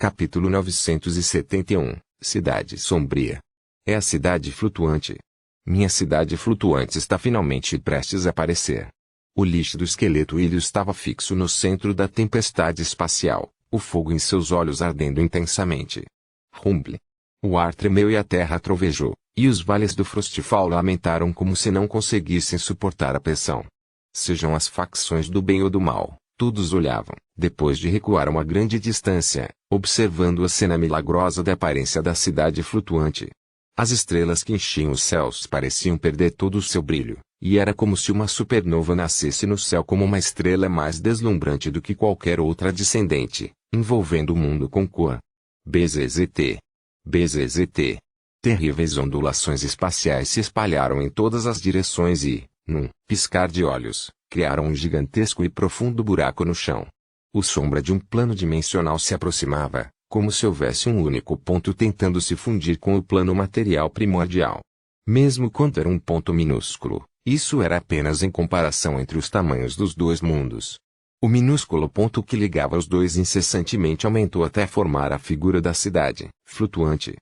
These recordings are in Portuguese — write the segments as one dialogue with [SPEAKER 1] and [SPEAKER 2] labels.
[SPEAKER 1] Capítulo 971, Cidade Sombria. É a cidade flutuante. Minha cidade flutuante está finalmente prestes a aparecer. O lixo do esqueleto ilho estava fixo no centro da tempestade espacial, o fogo em seus olhos ardendo intensamente. Rumble. O ar tremeu e a terra trovejou, e os vales do Frostfall lamentaram como se não conseguissem suportar a pressão. Sejam as facções do bem ou do mal, todos olhavam, depois de recuar a uma grande distância, observando a cena milagrosa da aparência da cidade flutuante. As estrelas que enchiam os céus pareciam perder todo o seu brilho, e era como se uma supernova nascesse no céu como uma estrela mais deslumbrante do que qualquer outra descendente, envolvendo o mundo com cor. BZZT. BZZT. Terríveis ondulações espaciais se espalharam em todas as direções e, num piscar de olhos, criaram um gigantesco e profundo buraco no chão. O sombra de um plano dimensional se aproximava, como se houvesse um único ponto tentando se fundir com o plano material primordial. Mesmo quando era um ponto minúsculo, isso era apenas em comparação entre os tamanhos dos dois mundos. O minúsculo ponto que ligava os dois incessantemente aumentou até formar a figura da cidade flutuante.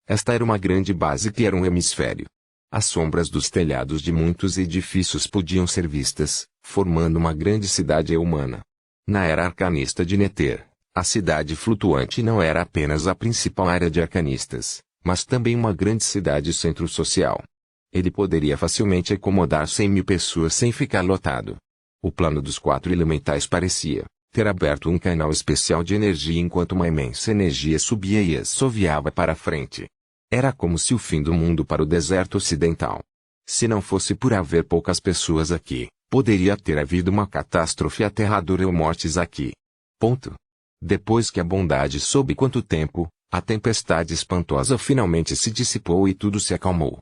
[SPEAKER 1] Esta era uma grande base que era um hemisfério. As sombras dos telhados de muitos edifícios podiam ser vistas, formando uma grande cidade humana. Na era arcanista de Nether, a cidade flutuante não era apenas a principal área de arcanistas, mas também uma grande cidade centro social. Ele poderia facilmente acomodar 100.000 pessoas sem ficar lotado. O plano dos 4 elementais parecia ter aberto um canal especial de energia enquanto uma imensa energia subia e assoviava para frente. Era como se o fim do mundo para o deserto ocidental. Se não fosse por haver poucas pessoas aqui, poderia ter havido uma catástrofe aterradora ou mortes aqui. Ponto. Depois que a bondade soube quanto tempo, a tempestade espantosa finalmente se dissipou e tudo se acalmou.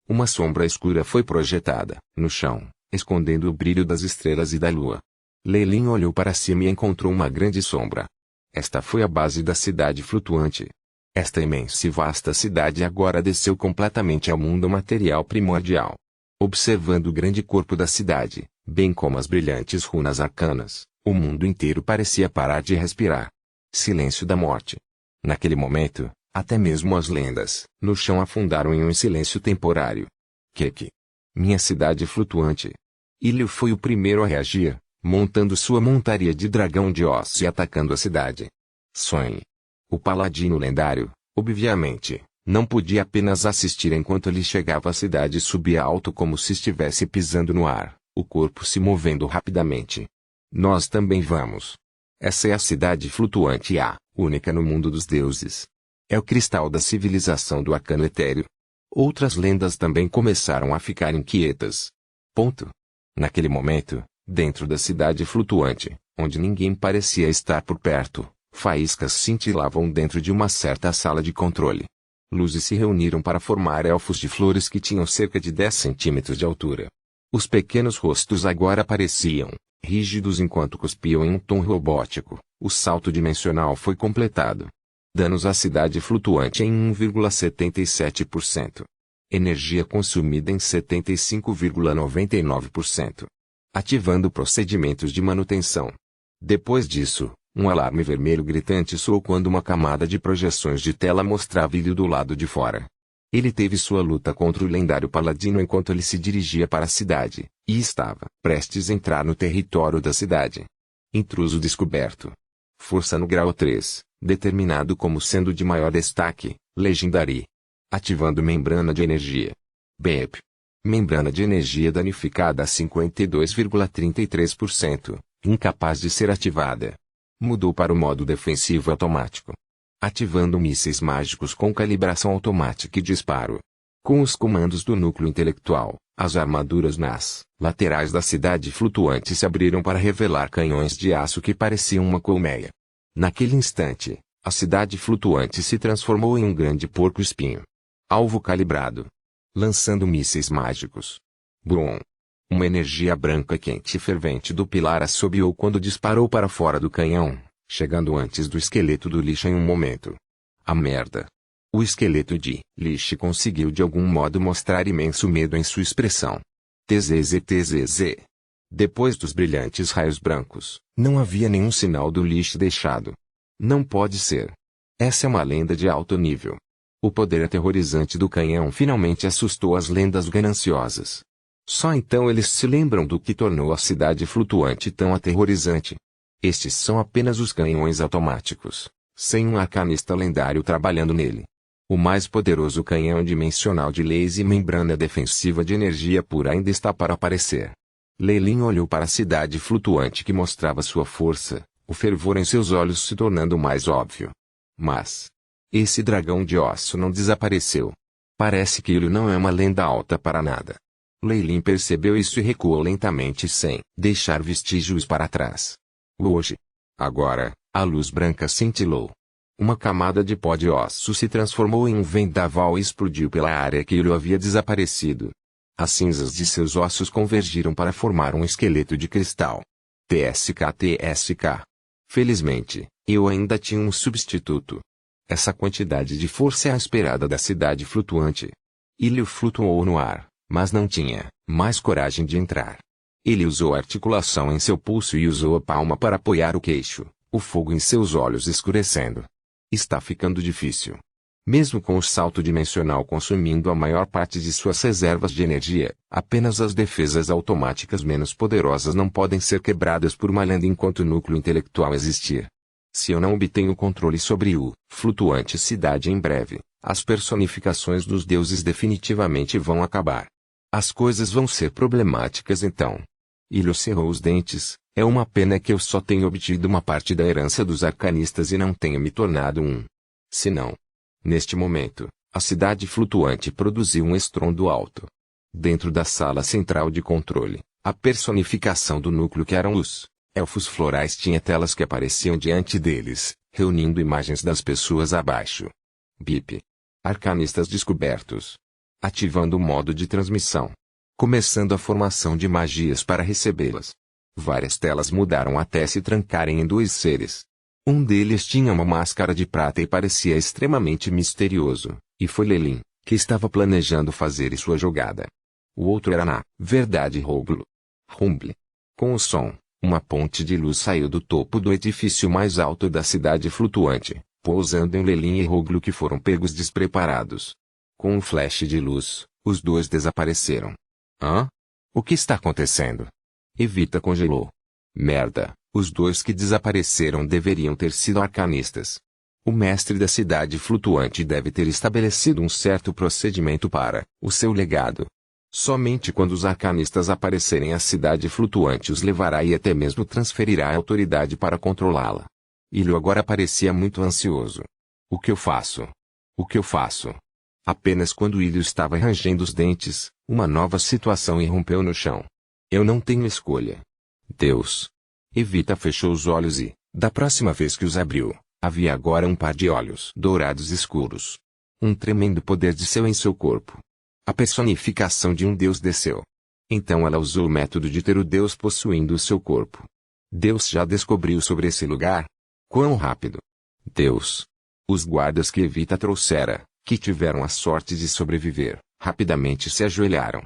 [SPEAKER 1] Uma sombra escura foi projetada, no chão, escondendo o brilho das estrelas e da lua. Leilin olhou para cima e encontrou uma grande sombra. Esta foi a base da cidade flutuante. Esta imensa e vasta cidade agora desceu completamente ao mundo material primordial. Observando o grande corpo da cidade, bem como as brilhantes runas arcanas, o mundo inteiro parecia parar de respirar. Silêncio da morte. Naquele momento, até mesmo as lendas no chão afundaram em um silêncio temporário. Keki. Minha cidade flutuante. Ilho foi o primeiro a reagir, montando sua montaria de dragão de osso e atacando a cidade. Sonhe. O paladino lendário, obviamente, não podia apenas assistir enquanto ele chegava à cidade e subia alto como se estivesse pisando no ar, o corpo se movendo rapidamente. Nós também vamos. Essa é a cidade flutuante A, única no mundo dos deuses. É o cristal da civilização do arcano etéreo. Outras lendas também começaram a ficar inquietas. Ponto. Naquele momento, dentro da cidade flutuante, onde ninguém parecia estar por perto, faíscas cintilavam dentro de uma certa sala de controle. Luzes se reuniram para formar elfos de flores que tinham cerca de 10 centímetros de altura. Os pequenos rostos agora pareciam rígidos enquanto cuspiam em um tom robótico. O salto dimensional foi completado. Danos à cidade flutuante em 1,77%. Energia consumida em 75,99%. Ativando procedimentos de manutenção. Depois disso, um alarme vermelho gritante soou quando uma camada de projeções de tela mostrava Ilho do lado de fora. Ele teve sua luta contra o lendário paladino enquanto ele se dirigia para a cidade, e estava prestes a entrar no território da cidade. Intruso descoberto. Força no grau 3, determinado como sendo de maior destaque, Legendary. Ativando membrana de energia. BEP. Membrana de energia danificada a 52,33%, incapaz de ser ativada. Mudou para o modo defensivo automático. Ativando mísseis mágicos com calibração automática e disparo. Com os comandos do núcleo intelectual, as armaduras nas laterais da cidade flutuante se abriram para revelar canhões de aço que pareciam uma colmeia. Naquele instante, a cidade flutuante se transformou em um grande porco-espinho. Alvo calibrado. Lançando mísseis mágicos. Brum. Uma energia branca quente e fervente do pilar assobiou quando disparou para fora do canhão, chegando antes do esqueleto do lixo em um momento. A merda. O esqueleto de lixo conseguiu de algum modo mostrar imenso medo em sua expressão. TZZ. Depois dos brilhantes raios brancos, não havia nenhum sinal do lixo deixado. Não pode ser. Essa é uma lenda de alto nível. O poder aterrorizante do canhão finalmente assustou as lendas gananciosas. Só então eles se lembram do que tornou a cidade flutuante tão aterrorizante. Estes são apenas os canhões automáticos, sem um arcanista lendário trabalhando nele. O mais poderoso canhão dimensional de laser e membrana defensiva de energia pura ainda está para aparecer. Lei Lin olhou para a cidade flutuante que mostrava sua força, o fervor em seus olhos se tornando mais óbvio. Mas esse dragão de aço não desapareceu. Parece que ele não é uma lenda alta para nada. Lei Lin percebeu isso e recuou lentamente sem deixar vestígios para trás. Hoje. Agora, a luz branca cintilou. Uma camada de pó de osso se transformou em um vendaval e explodiu pela área que ele havia desaparecido. As cinzas de seus ossos convergiram para formar um esqueleto de cristal. TSK. Felizmente, eu ainda tinha um substituto. Essa quantidade de força é a esperada da cidade flutuante. Ilio flutuou no ar, mas não tinha mais coragem de entrar. Ele usou a articulação em seu pulso e usou a palma para apoiar o queixo, o fogo em seus olhos escurecendo. Está ficando difícil. Mesmo com o salto dimensional consumindo a maior parte de suas reservas de energia, apenas as defesas automáticas menos poderosas não podem ser quebradas por uma lenda enquanto o núcleo intelectual existir. Se eu não obtenho controle sobre o flutuante cidade em breve, as personificações dos deuses definitivamente vão acabar. As coisas vão ser problemáticas então. Ilho cerrou os dentes. É uma pena que eu só tenha obtido uma parte da herança dos arcanistas e não tenha me tornado um. Se não. Neste momento, a cidade flutuante produziu um estrondo alto. Dentro da sala central de controle, a personificação do núcleo que eram os elfos florais tinha telas que apareciam diante deles, reunindo imagens das pessoas abaixo. Bip. Arcanistas descobertos. Ativando o modo de transmissão. Começando a formação de magias para recebê-las. Várias telas mudaram até se trancarem em dois seres. Um deles tinha uma máscara de prata e parecia extremamente misterioso, e foi Lei Lin, que estava planejando fazer sua jogada. O outro era na verdade Rumble. Com o som, uma ponte de luz saiu do topo do edifício mais alto da cidade flutuante, pousando em Lei Lin e Roglo que foram pegos despreparados. Com um flash de luz, os dois desapareceram. Hã? O que está acontecendo? Evita congelou. Merda, os dois que desapareceram deveriam ter sido arcanistas. O mestre da cidade flutuante deve ter estabelecido um certo procedimento para o seu legado. Somente quando os arcanistas aparecerem a cidade flutuante os levará e até mesmo transferirá a autoridade para controlá-la. Ilho agora parecia muito ansioso. O que eu faço? O que eu faço? Apenas quando Ilho estava rangendo os dentes, uma nova situação irrompeu no chão. Eu não tenho escolha. Deus. Evita fechou os olhos e, da próxima vez que os abriu, havia agora um par de olhos dourados escuros. Um tremendo poder desceu em seu corpo. A personificação de um deus desceu. Então ela usou o método de ter o deus possuindo o seu corpo. Deus já descobriu sobre esse lugar? Quão rápido? Deus. Os guardas que Evita trouxera, que tiveram a sorte de sobreviver, rapidamente se ajoelharam.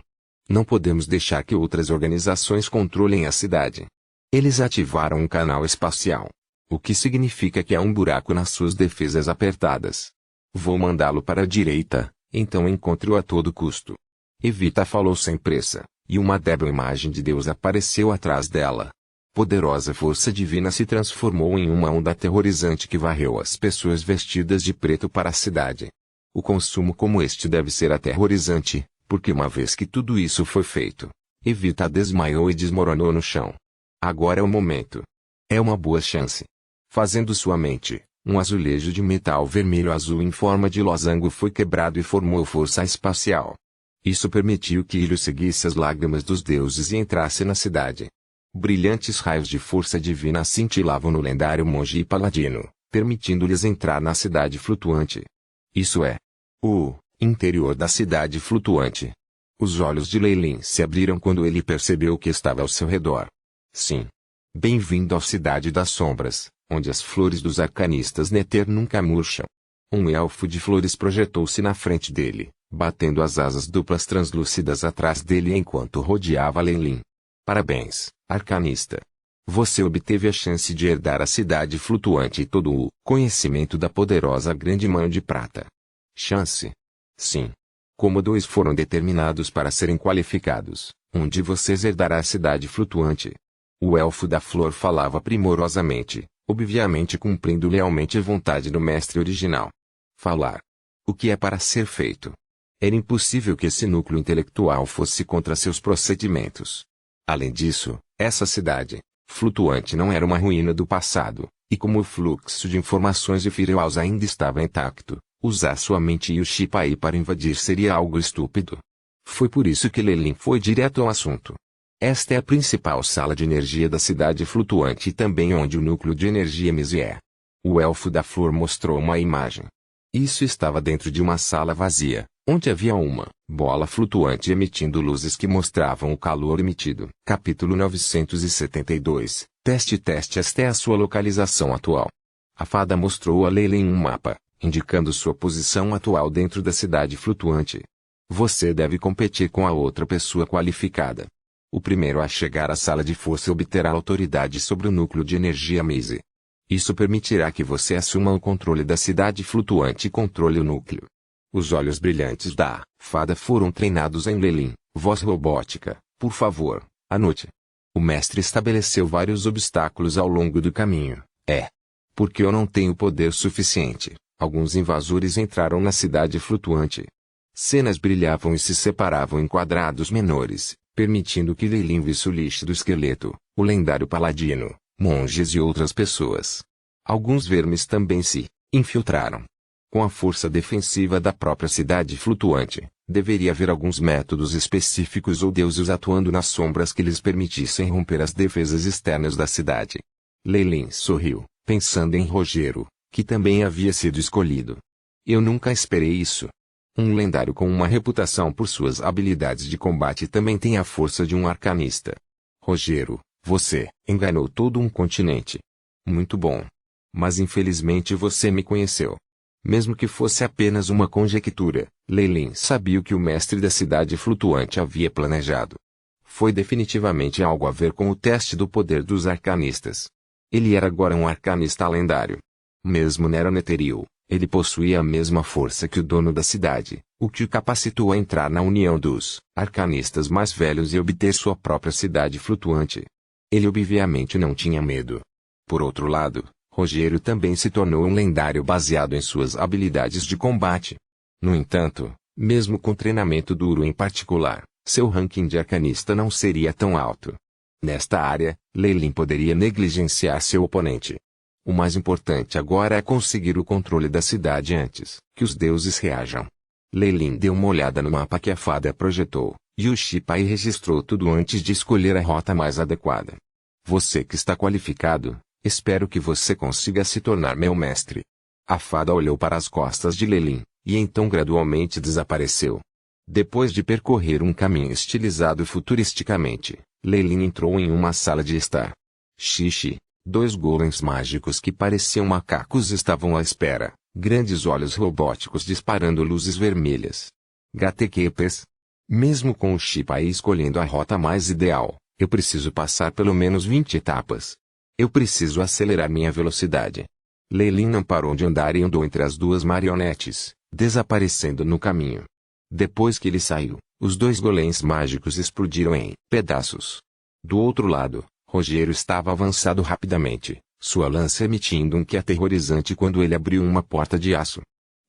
[SPEAKER 1] Não podemos deixar que outras organizações controlem a cidade. Eles ativaram um canal espacial. O que significa que há um buraco nas suas defesas apertadas. Vou mandá-lo para a direita, então encontre-o a todo custo. Evita falou sem pressa, e uma débil imagem de Deus apareceu atrás dela. Poderosa força divina se transformou em uma onda aterrorizante que varreu as pessoas vestidas de preto para a cidade. O consumo como este deve ser aterrorizante, porque uma vez que tudo isso foi feito, Evita desmaiou e desmoronou no chão. Agora é o momento. É uma boa chance. Fazendo sua mente, um azulejo de metal vermelho-azul em forma de losango foi quebrado e formou força espacial. Isso permitiu que Ilho seguisse as lágrimas dos deuses e entrasse na cidade. Brilhantes raios de força divina cintilavam no lendário monge e paladino, permitindo-lhes entrar na cidade flutuante. Isso é o interior da cidade flutuante. Os olhos de Lei Lin se abriram quando ele percebeu o que estava ao seu redor. Sim. Bem-vindo à Cidade das Sombras, onde as flores dos arcanistas Nether nunca murcham. Um elfo de flores projetou-se na frente dele, batendo as asas duplas translúcidas atrás dele enquanto rodeava Lei Lin. Parabéns, arcanista. Você obteve a chance de herdar a cidade flutuante e todo o conhecimento da poderosa grande mão de prata. Chance? Sim. Como dois foram determinados para serem qualificados, um de vocês herdará a cidade flutuante. O elfo da flor falava primorosamente, obviamente cumprindo lealmente a vontade do mestre original. Falar. O que é para ser feito? Era impossível que esse núcleo intelectual fosse contra seus procedimentos. Além disso, essa cidade flutuante não era uma ruína do passado, e como o fluxo de informações de Firelhaus ainda estava intacto, usar sua mente e o Shipai para invadir seria algo estúpido. Foi por isso que Lelin foi direto ao assunto. Esta é a principal sala de energia da cidade flutuante e também onde o núcleo de energia Mese é. O elfo da flor mostrou uma imagem. Isso estava dentro de uma sala vazia, onde havia uma bola flutuante emitindo luzes que mostravam o calor emitido. Capítulo 972. Teste. Esta é a sua localização atual. A fada mostrou a Lelin um mapa, indicando sua posição atual dentro da cidade flutuante. Você deve competir com a outra pessoa qualificada. O primeiro a chegar à sala de força obterá autoridade sobre o núcleo de energia Mese. Isso permitirá que você assuma o controle da cidade flutuante e controle o núcleo. Os olhos brilhantes da fada foram treinados em Lelin. Voz robótica, por favor, anote. O mestre estabeleceu vários obstáculos ao longo do caminho. Porque eu não tenho poder suficiente, alguns invasores entraram na cidade flutuante. Cenas brilhavam e se separavam em quadrados menores, permitindo que Lelin visse o lixo do esqueleto, o lendário paladino, monges e outras pessoas. Alguns vermes também se infiltraram. Com a força defensiva da própria cidade flutuante, deveria haver alguns métodos específicos ou deuses atuando nas sombras que lhes permitissem romper as defesas externas da cidade. Lelin sorriu, pensando em Rogero, que também havia sido escolhido. Eu nunca esperei isso. Um lendário com uma reputação por suas habilidades de combate também tem a força de um arcanista. Rogero, você enganou todo um continente. Muito bom. Mas infelizmente você me conheceu. Mesmo que fosse apenas uma conjectura, Lelin sabia o que o mestre da cidade flutuante havia planejado. Foi definitivamente algo a ver com o teste do poder dos arcanistas. Ele era agora um arcanista lendário. Mesmo Nero Netheril, ele possuía a mesma força que o dono da cidade, o que o capacitou a entrar na união dos arcanistas mais velhos e obter sua própria cidade flutuante. Ele obviamente não tinha medo. Por outro lado, Rogério também se tornou um lendário baseado em suas habilidades de combate. No entanto, mesmo com treinamento duro em particular, seu ranking de arcanista não seria tão alto. Nesta área, Lelin poderia negligenciar seu oponente. O mais importante agora é conseguir o controle da cidade antes que os deuses reajam. Lelin deu uma olhada no mapa que a fada projetou, e o Shipai registrou tudo antes de escolher a rota mais adequada. Você que está qualificado, espero que você consiga se tornar meu mestre. A fada olhou para as costas de Lelin, e então gradualmente desapareceu. Depois de percorrer um caminho estilizado futuristicamente, Lelin entrou em uma sala de estar. Xixi. Dois golems mágicos que pareciam macacos estavam à espera, grandes olhos robóticos disparando luzes vermelhas. Gatekeepers. Mesmo com o Shipai escolhendo a rota mais ideal, eu preciso passar pelo menos 20 etapas. Eu preciso acelerar minha velocidade. Lelin não parou de andar e andou entre as duas marionetes, desaparecendo no caminho. Depois que ele saiu, os dois golems mágicos explodiram em pedaços. Do outro lado, Rogério estava avançado rapidamente, sua lança emitindo um que aterrorizante quando ele abriu uma porta de aço.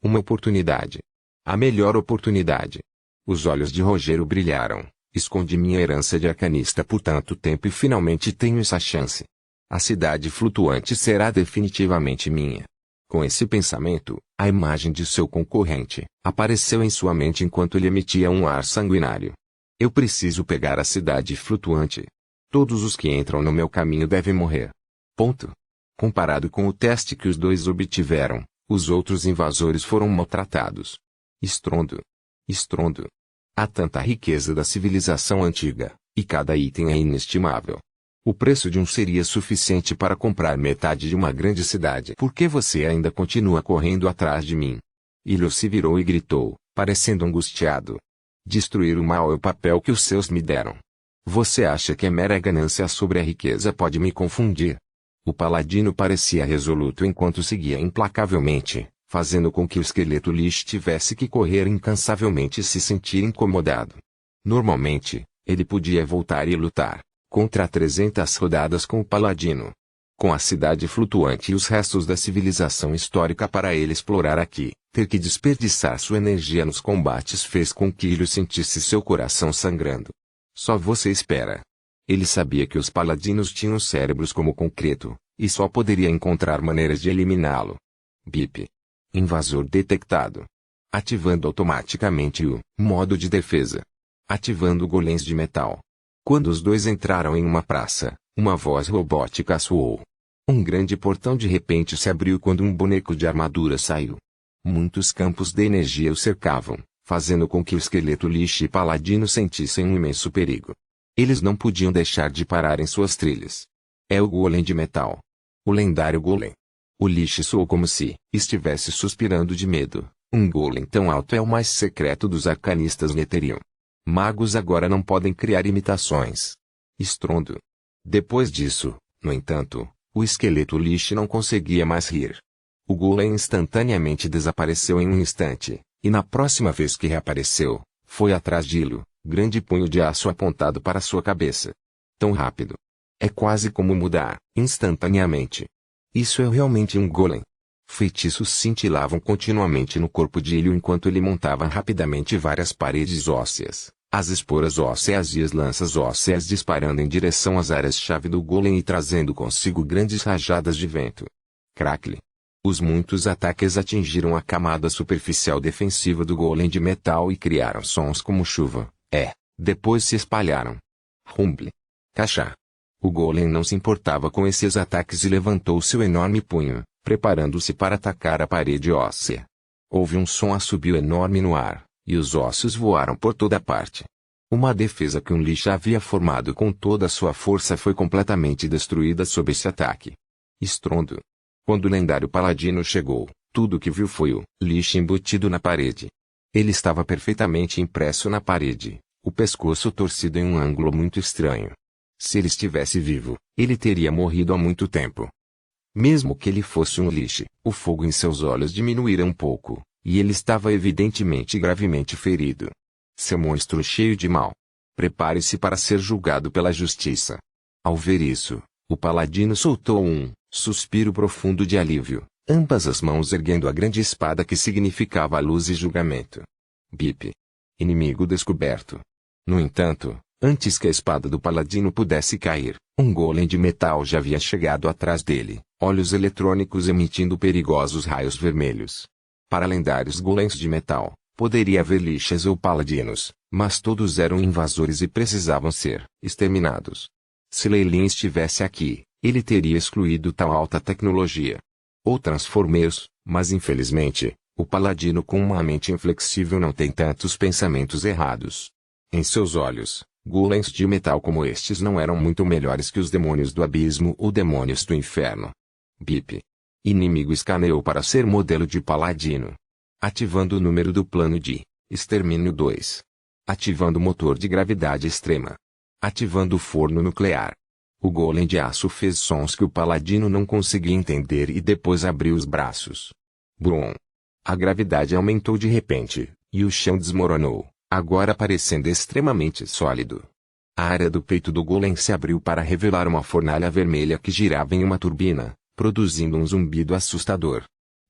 [SPEAKER 1] Uma oportunidade. A melhor oportunidade. Os olhos de Rogério brilharam. Escondi minha herança de arcanista por tanto tempo e finalmente tenho essa chance. A cidade flutuante será definitivamente minha. Com esse pensamento, a imagem de seu concorrente apareceu em sua mente enquanto ele emitia um ar sanguinário. Eu preciso pegar a cidade flutuante. Todos os que entram no meu caminho devem morrer. Ponto. Comparado com o teste que os dois obtiveram, os outros invasores foram maltratados. Estrondo. Estrondo. Há tanta riqueza da civilização antiga, e cada item é inestimável. O preço de um seria suficiente para comprar metade de uma grande cidade. Por que você ainda continua correndo atrás de mim? Ilho se virou e gritou, parecendo angustiado. Destruir o mal é o papel que os seus me deram. Você acha que a mera ganância sobre a riqueza pode me confundir? O paladino parecia resoluto enquanto seguia implacavelmente, fazendo com que o esqueleto Lich tivesse que correr incansavelmente e se sentir incomodado. Normalmente, ele podia voltar e lutar contra 300 rodadas com o paladino. Com a cidade flutuante e os restos da civilização histórica para ele explorar aqui, ter que desperdiçar sua energia nos combates fez com que ele sentisse seu coração sangrando. Só você espera. Ele sabia que os paladinos tinham cérebros como concreto, e só poderia encontrar maneiras de eliminá-lo. Bip. Invasor detectado. Ativando automaticamente o modo de defesa. Ativando golems de metal. Quando os dois entraram em uma praça, uma voz robótica soou. Um grande portão de repente se abriu quando um boneco de armadura saiu. Muitos campos de energia o cercavam, fazendo com que o esqueleto Lich e paladino sentissem um imenso perigo. Eles não podiam deixar de parar em suas trilhas. É o golem de metal. O lendário golem. O Lich soou como se estivesse suspirando de medo. Um golem tão alto é o mais secreto dos arcanistas Netherrealm. Magos agora não podem criar imitações. Estrondo. Depois disso, no entanto, o esqueleto Lich não conseguia mais rir. O golem instantaneamente desapareceu em um instante, e na próxima vez que reapareceu, foi atrás de Ilo, grande punho de aço apontado para sua cabeça. Tão rápido. É quase como mudar, instantaneamente. Isso é realmente um golem. Feitiços cintilavam continuamente no corpo de Ilo enquanto ele montava rapidamente várias paredes ósseas, as esporas ósseas e as lanças ósseas disparando em direção às áreas-chave do golem e trazendo consigo grandes rajadas de vento. Crackle. Os muitos ataques atingiram a camada superficial defensiva do golem de metal e criaram sons como chuva. Depois se espalharam. Rumble. Cachá. O golem não se importava com esses ataques e levantou seu enorme punho, preparando-se para atacar a parede óssea. Houve um som assobio enorme no ar, e os ossos voaram por toda parte. Uma defesa que um Lich havia formado com toda a sua força foi completamente destruída sob esse ataque. Estrondo. Quando o lendário paladino chegou, tudo o que viu foi o Lich embutido na parede. Ele estava perfeitamente impresso na parede, o pescoço torcido em um ângulo muito estranho. Se ele estivesse vivo, ele teria morrido há muito tempo. Mesmo que ele fosse um Lich, o fogo em seus olhos diminuíra um pouco, e ele estava evidentemente gravemente ferido. Seu monstro cheio de mal. Prepare-se para ser julgado pela justiça. Ao ver isso, o paladino soltou um suspiro profundo de alívio, ambas as mãos erguendo a grande espada que significava a luz e julgamento. Bip. Inimigo descoberto. No entanto, antes que a espada do paladino pudesse cair, um golem de metal já havia chegado atrás dele, olhos eletrônicos emitindo perigosos raios vermelhos. Para lendários golems de metal, poderia haver liches ou paladinos, mas todos eram invasores e precisavam ser exterminados. Se Leilin estivesse aqui, ele teria excluído tal alta tecnologia. Ou transformeiros, mas infelizmente, o paladino com uma mente inflexível não tem tantos pensamentos errados. Em seus olhos, golems de metal como estes não eram muito melhores que os demônios do abismo ou demônios do inferno. Bip. Inimigo escaneou para ser modelo de paladino. Ativando o número do plano de extermínio 2. Ativando o motor de gravidade extrema. Ativando o forno nuclear. O golem de aço fez sons que o paladino não conseguia entender e depois abriu os braços. Brum. A gravidade aumentou de repente, e o chão desmoronou, agora parecendo extremamente sólido. A área do peito do golem se abriu para revelar uma fornalha vermelha que girava em uma turbina, produzindo um zumbido assustador.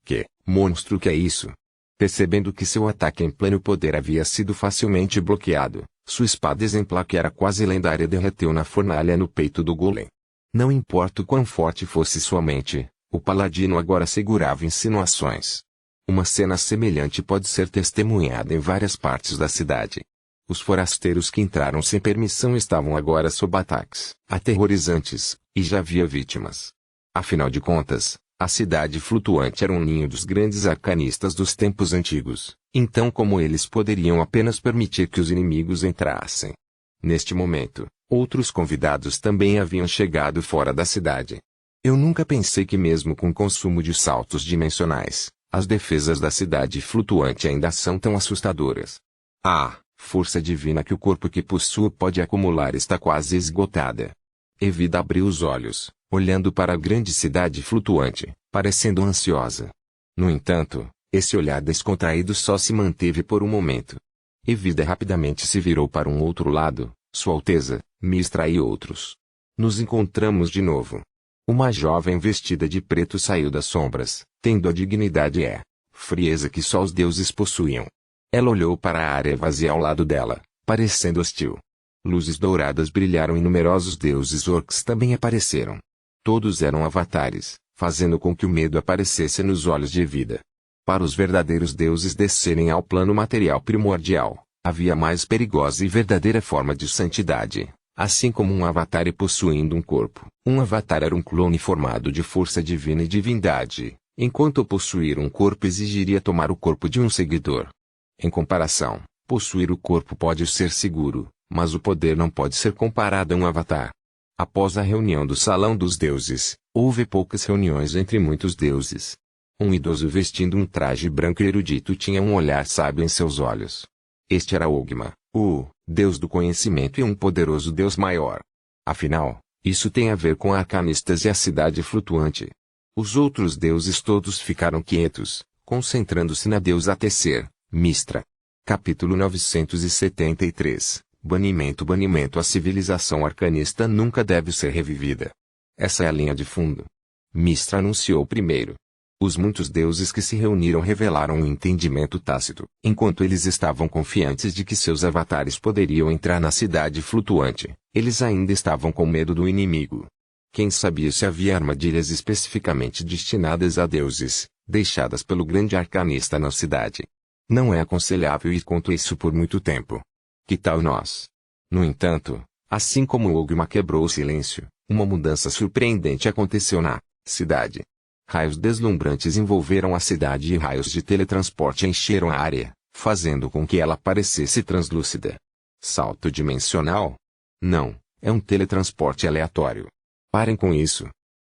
[SPEAKER 1] Que monstro que é isso? Percebendo que seu ataque em pleno poder havia sido facilmente bloqueado, sua espada exemplar que era quase lendária derreteu na fornalha no peito do golem. Não importa o quão forte fosse sua mente, o paladino agora segurava insinuações. Uma cena semelhante pode ser testemunhada em várias partes da cidade. Os forasteiros que entraram sem permissão estavam agora sob ataques aterrorizantes, e já havia vítimas. Afinal de contas, a cidade flutuante era um ninho dos grandes arcanistas dos tempos antigos, então como eles poderiam apenas permitir que os inimigos entrassem? Neste momento, outros convidados também haviam chegado fora da cidade. Eu nunca pensei que mesmo com o consumo de saltos dimensionais, as defesas da cidade flutuante ainda são tão assustadoras. Ah, Força divina que o corpo que possuo pode acumular está quase esgotada. Evida abriu os olhos, olhando para a grande cidade flutuante, parecendo ansiosa. No entanto, esse olhar descontraído só se manteve por um momento. Evida rapidamente se virou para um outro lado, Sua Alteza, Mistra e outros. Nos encontramos de novo. Uma jovem vestida de preto saiu das sombras, tendo a dignidade e frieza que só os deuses possuíam. Ela olhou para a área vazia ao lado dela, parecendo hostil. Luzes douradas brilharam e numerosos deuses orcs também apareceram. Todos eram avatares, fazendo com que o medo aparecesse nos olhos de Evida. Para os verdadeiros deuses descerem ao plano material primordial, havia mais perigosa e verdadeira forma de santidade. Assim como um avatar e possuindo um corpo, um avatar era um clone formado de força divina e divindade, enquanto possuir um corpo exigiria tomar o corpo de um seguidor. Em comparação, possuir o corpo pode ser seguro, mas o poder não pode ser comparado a um avatar. Após a reunião do Salão dos Deuses, houve poucas reuniões entre muitos deuses. Um idoso vestindo um traje branco e erudito tinha um olhar sábio em seus olhos. Este era Ogma, o Deus do conhecimento e um poderoso Deus maior. Afinal, isso tem a ver com arcanistas e a cidade flutuante. Os outros deuses todos ficaram quietos, concentrando-se na deusa a tecer, Mistra. Capítulo 973. Banimento. A civilização arcanista nunca deve ser revivida. Essa é a linha de fundo. Mistra anunciou primeiro. Os muitos deuses que se reuniram revelaram um entendimento tácito, enquanto eles estavam confiantes de que seus avatares poderiam entrar na cidade flutuante, eles ainda estavam com medo do inimigo. Quem sabia se havia armadilhas especificamente destinadas a deuses, deixadas pelo grande arcanista na cidade. Não é aconselhável ir contra isso por muito tempo. Que tal nós? No entanto, assim como Ogma quebrou o silêncio, uma mudança surpreendente aconteceu na cidade. Raios deslumbrantes envolveram a cidade e raios de teletransporte encheram a área, fazendo com que ela parecesse translúcida. Salto dimensional? Não, é um teletransporte aleatório. Parem com isso.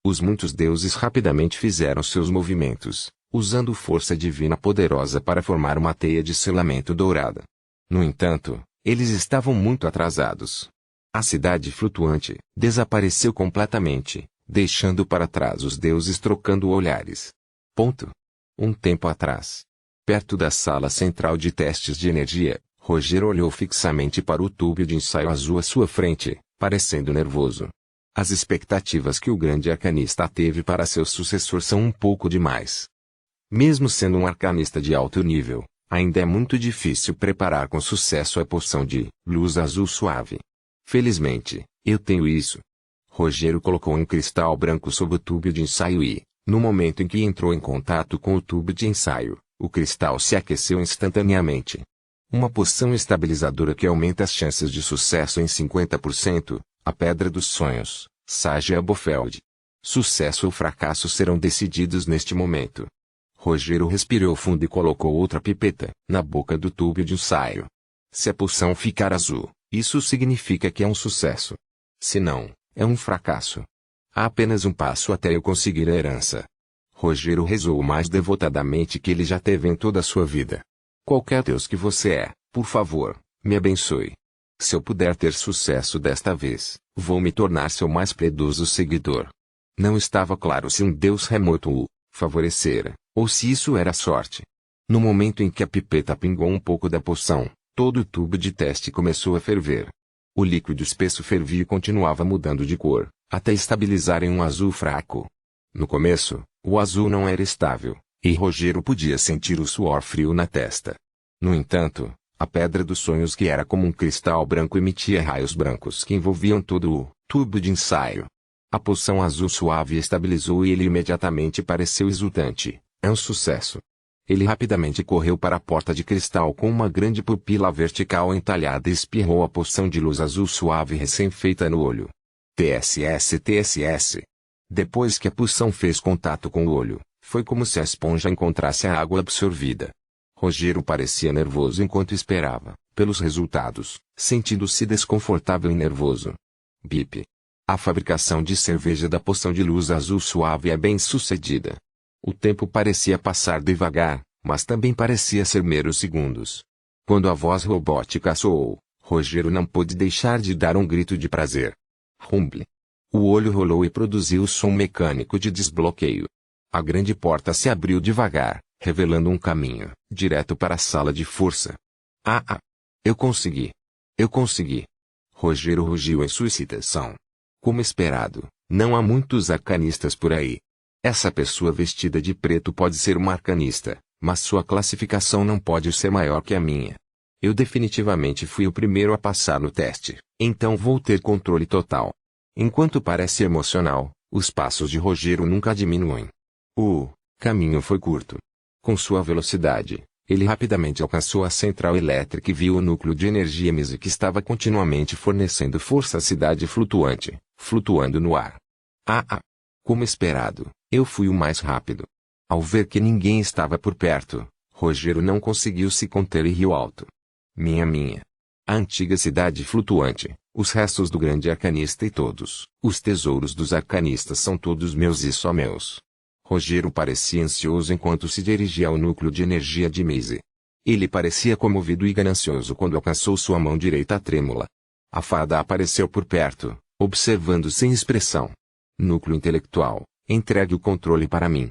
[SPEAKER 1] Os muitos deuses rapidamente fizeram seus movimentos, usando força divina poderosa para formar uma teia de selamento dourada. No entanto, eles estavam muito atrasados. A cidade flutuante desapareceu completamente, deixando para trás os deuses trocando olhares. Um tempo atrás. Perto da sala central de testes de energia, Roger olhou fixamente para o tubo de ensaio azul à sua frente, parecendo nervoso. As expectativas que o grande arcanista teve para seu sucessor são um pouco demais. Mesmo sendo um arcanista de alto nível, ainda é muito difícil preparar com sucesso a poção de luz azul suave. Felizmente, eu tenho isso. Rogério colocou um cristal branco sob o tubo de ensaio e, no momento em que entrou em contato com o tubo de ensaio, o cristal se aqueceu instantaneamente. Uma poção estabilizadora que aumenta as chances de sucesso em 50%, a Pedra dos Sonhos, Sage Abofeld. Sucesso ou fracasso serão decididos neste momento. Rogério respirou fundo e colocou outra pipeta na boca do tubo de ensaio. Se a poção ficar azul, isso significa que é um sucesso. Se não, é um fracasso. Há apenas um passo até eu conseguir a herança. Rogério rezou o mais devotadamente que ele já teve em toda a sua vida. Qualquer Deus que você é, por favor, me abençoe. Se eu puder ter sucesso desta vez, vou me tornar seu mais piedoso seguidor. Não estava claro se um Deus remoto o favorecera, ou se isso era sorte. No momento em que a pipeta pingou um pouco da poção, todo o tubo de teste começou a ferver. O líquido espesso fervia e continuava mudando de cor, até estabilizar em um azul fraco. No começo, o azul não era estável, e Rogério podia sentir o suor frio na testa. No entanto, a Pedra dos Sonhos, que era como um cristal branco, emitia raios brancos que envolviam todo o tubo de ensaio. A poção azul suave estabilizou e ele imediatamente pareceu exultante. É um sucesso. Ele rapidamente correu para a porta de cristal com uma grande pupila vertical entalhada e espirrou a poção de luz azul suave recém-feita no olho. TSS. Depois que a poção fez contato com o olho, foi como se a esponja encontrasse a água absorvida. Rogério parecia nervoso enquanto esperava, pelos resultados, sentindo-se desconfortável e nervoso. Bip. A fabricação de cerveja da poção de luz azul suave é bem sucedida. O tempo parecia passar devagar, mas também parecia ser meros segundos. Quando a voz robótica soou, Rogério não pôde deixar de dar um grito de prazer. Rumble. O olho rolou e produziu o som mecânico de desbloqueio. A grande porta se abriu devagar, revelando um caminho direto para a sala de força. Ah! Eu consegui! Eu consegui! Rogério rugiu em sua excitação. Como esperado, não há muitos arcanistas por aí. Essa pessoa vestida de preto pode ser uma arcanista, mas sua classificação não pode ser maior que a minha. Eu definitivamente fui o primeiro a passar no teste, então vou ter controle total. Enquanto parece emocional, os passos de Rogério nunca diminuem. O caminho foi curto. Com sua velocidade, ele rapidamente alcançou a central elétrica e viu o núcleo de energia MISI que estava continuamente fornecendo força à cidade flutuante, flutuando no ar. Como esperado, eu fui o mais rápido. Ao ver que ninguém estava por perto, Rogério não conseguiu se conter e riu alto. Minha. A antiga cidade flutuante, os restos do grande arcanista e todos os tesouros dos arcanistas são todos meus e só meus. Rogério parecia ansioso enquanto se dirigia ao núcleo de energia de MISI. Ele parecia comovido e ganancioso quando alcançou sua mão direita trêmula. A fada apareceu por perto, observando sem expressão. Núcleo intelectual, entregue o controle para mim.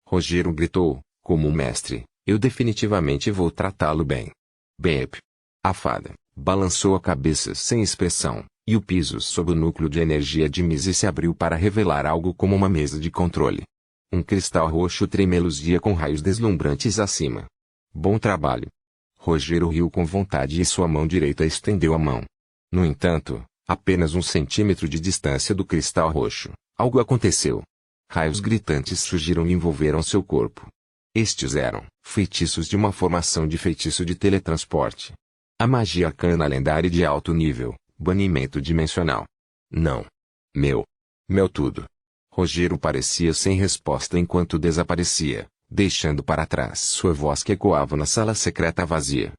[SPEAKER 1] Rogério gritou, como um mestre, eu definitivamente vou tratá-lo bem. Bep. A fada balançou a cabeça sem expressão, e o piso sob o núcleo de energia de MISI se abriu para revelar algo como uma mesa de controle. Um cristal roxo tremeluzia com raios deslumbrantes acima. Bom trabalho. Rogério riu com vontade e sua mão direita estendeu a mão. No entanto, apenas 1 centímetro de distância do cristal roxo, algo aconteceu. Raios gritantes surgiram e envolveram seu corpo. Estes eram feitiços de uma formação de feitiço de teletransporte. A magia arcana lendária de alto nível, banimento dimensional. Não. Meu tudo. Rogério parecia sem resposta enquanto desaparecia, deixando para trás sua voz que ecoava na sala secreta vazia.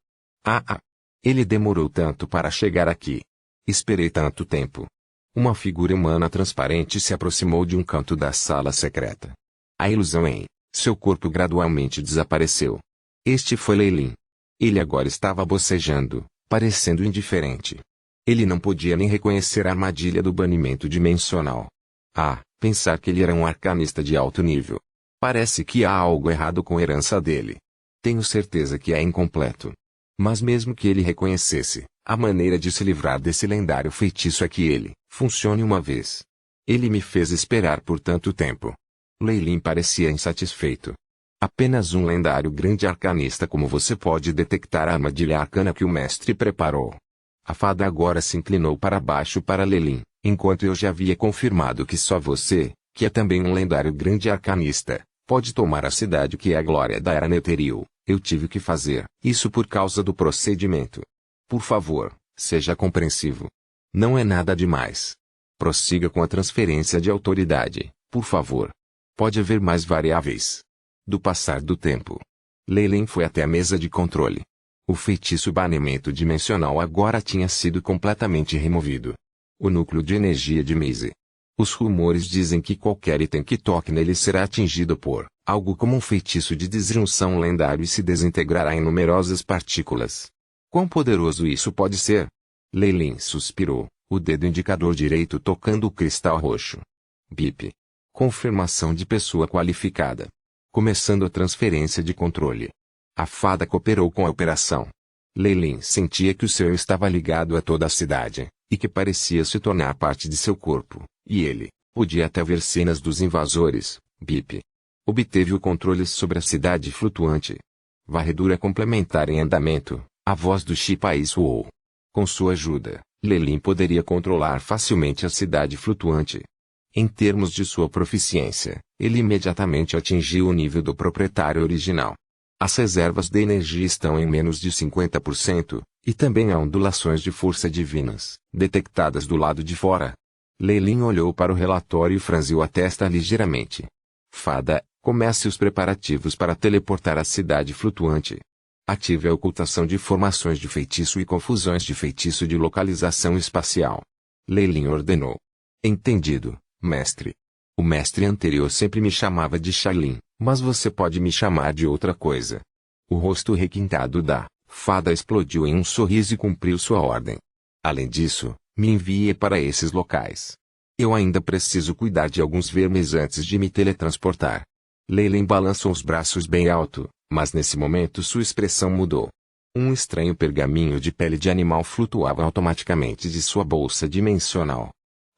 [SPEAKER 1] Ele demorou tanto para chegar aqui. Esperei tanto tempo. Uma figura humana transparente se aproximou de um canto da sala secreta. A ilusão em seu corpo gradualmente desapareceu. Este foi Leilin. Ele agora estava bocejando, parecendo indiferente. Ele não podia nem reconhecer a armadilha do banimento dimensional. Pensar que ele era um arcanista de alto nível. Parece que há algo errado com a herança dele. Tenho certeza que é incompleto. Mas mesmo que ele reconhecesse, a maneira de se livrar desse lendário feitiço é que ele funcione uma vez. Ele me fez esperar por tanto tempo. Leilin parecia insatisfeito. Apenas um lendário grande arcanista como você pode detectar a armadilha arcana que o mestre preparou. A fada agora se inclinou para baixo para Leilin, enquanto eu já havia confirmado que só você, que é também um lendário grande arcanista, pode tomar a cidade que é a glória da Era Netheril. Eu tive que fazer isso por causa do procedimento. Por favor, seja compreensivo. Não é nada demais. Prossiga com a transferência de autoridade, por favor. Pode haver mais variáveis. Do passar do tempo, Leilin foi até a mesa de controle. O feitiço banimento dimensional agora tinha sido completamente removido. O núcleo de energia de MISI. Os rumores dizem que qualquer item que toque nele será atingido por algo como um feitiço de disjunção lendário e se desintegrará em numerosas partículas. Quão poderoso isso pode ser? Leilin suspirou, o dedo indicador direito tocando o cristal roxo. Bip. Confirmação de pessoa qualificada. Começando a transferência de controle. A fada cooperou com a operação. Leilin sentia que o seu estava ligado a toda a cidade, e que parecia se tornar parte de seu corpo, e ele podia até ver cenas dos invasores. Bip. Obteve o controle sobre a cidade flutuante. Varredura complementar em andamento, a voz do Shipai soou. Com sua ajuda, Leilin poderia controlar facilmente a cidade flutuante. Em termos de sua proficiência, ele imediatamente atingiu o nível do proprietário original. As reservas de energia estão em menos de 50%, e também há ondulações de força divinas, detectadas do lado de fora. Leilin olhou para o relatório e franziu a testa ligeiramente. Fada, comece os preparativos para teleportar a cidade flutuante. Ative a ocultação de formações de feitiço e confusões de feitiço de localização espacial. Leilin ordenou. Entendido, mestre. O mestre anterior sempre me chamava de Shailin, mas você pode me chamar de outra coisa. O rosto requintado da Fada explodiu em um sorriso e cumpriu sua ordem. Além disso, me envie para esses locais. Eu ainda preciso cuidar de alguns vermes antes de me teletransportar. Leyline balançou os braços bem alto, mas nesse momento sua expressão mudou. Um estranho pergaminho de pele de animal flutuava automaticamente de sua bolsa dimensional.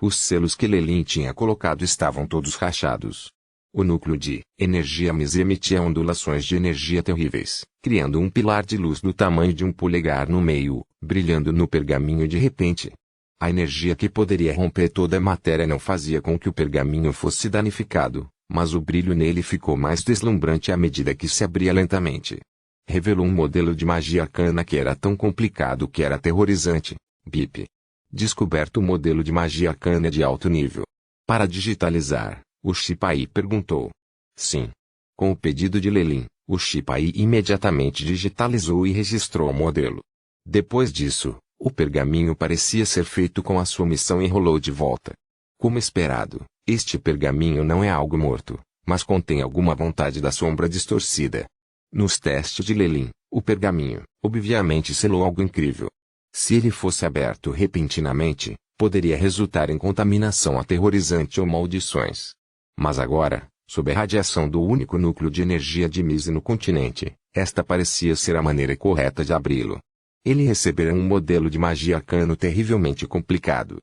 [SPEAKER 1] Os selos que Leyline tinha colocado estavam todos rachados. O núcleo de energia Ms emitia ondulações de energia terríveis, criando um pilar de luz do tamanho de um polegar no meio, brilhando no pergaminho de repente. A energia que poderia romper toda a matéria não fazia com que o pergaminho fosse danificado, mas o brilho nele ficou mais deslumbrante à medida que se abria lentamente. Revelou um modelo de magia arcana que era tão complicado que era aterrorizante. Bip. Descoberto o modelo de magia arcana de alto nível. Para digitalizar, o Shipai perguntou. Sim. Com o pedido de Leyline, o Shipai imediatamente digitalizou e registrou o modelo. Depois disso, o pergaminho parecia ser feito com a sua missão e rolou de volta. Como esperado, este pergaminho não é algo morto, mas contém alguma vontade da sombra distorcida. Nos testes de Leyline, o pergaminho, obviamente selou algo incrível. Se ele fosse aberto repentinamente, poderia resultar em contaminação aterrorizante ou maldições. Mas agora, sob a radiação do único núcleo de energia de Mise no continente, esta parecia ser a maneira correta de abri-lo. Ele recebera um modelo de magia arcano terrivelmente complicado.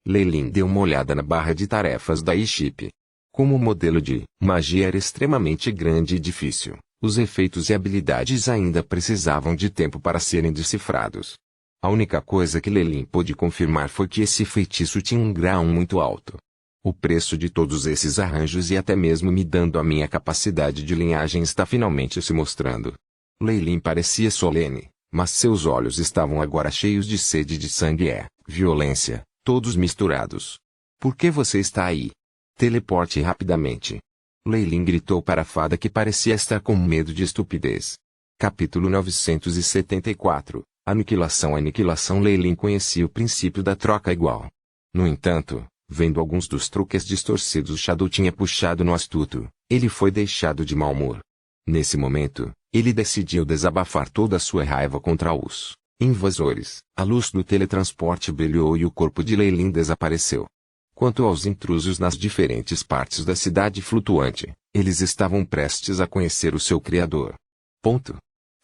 [SPEAKER 1] Leyline deu uma olhada na barra de tarefas da equipe. Como o modelo de magia era extremamente grande e difícil, os efeitos e habilidades ainda precisavam de tempo para serem decifrados. A única coisa que Leyline pôde confirmar foi que esse feitiço tinha um grau muito alto. O preço de todos esses arranjos e até mesmo me dando a minha capacidade de linhagem está finalmente se mostrando. Leyline parecia solene, mas seus olhos estavam agora cheios de sede de sangue e violência, todos misturados. Por que você está aí? Teleporte rapidamente. Leyline gritou para a fada que parecia estar com medo de estupidez. Capítulo 974. Aniquilação. Leyline conhecia o princípio da troca igual. No entanto, vendo alguns dos truques distorcidos Shadow tinha puxado no astuto, ele foi deixado de mau humor. Nesse momento, ele decidiu desabafar toda a sua raiva contra os invasores. A luz do teletransporte brilhou e o corpo de Leyline desapareceu. Quanto aos intrusos nas diferentes partes da cidade flutuante, eles estavam prestes a conhecer o seu criador.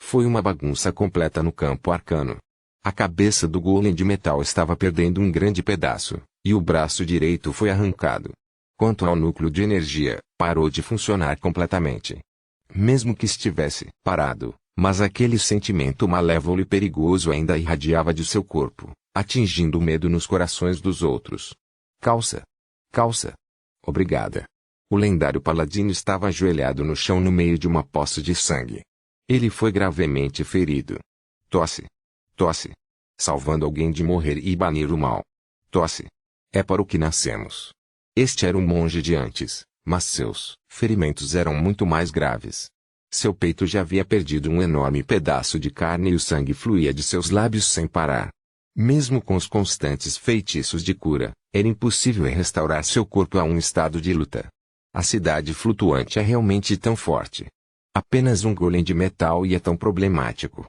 [SPEAKER 1] Foi uma bagunça completa no campo arcano. A cabeça do golem de metal estava perdendo um grande pedaço, e o braço direito foi arrancado. Quanto ao núcleo de energia, parou de funcionar completamente. Mesmo que estivesse parado, mas aquele sentimento malévolo e perigoso ainda irradiava de seu corpo, atingindo o medo nos corações dos outros. Calça. Obrigada. O lendário paladino estava ajoelhado no chão no meio de uma poça de sangue. Ele foi gravemente ferido. Tosse. Salvando alguém de morrer e banir o mal. Tosse. É para o que nascemos. Este era um monge de antes, mas seus ferimentos eram muito mais graves. Seu peito já havia perdido um enorme pedaço de carne e o sangue fluía de seus lábios sem parar. Mesmo com os constantes feitiços de cura, era impossível restaurar seu corpo a um estado de luta. A cidade flutuante é realmente tão forte. Apenas um golem de metal e é tão problemático.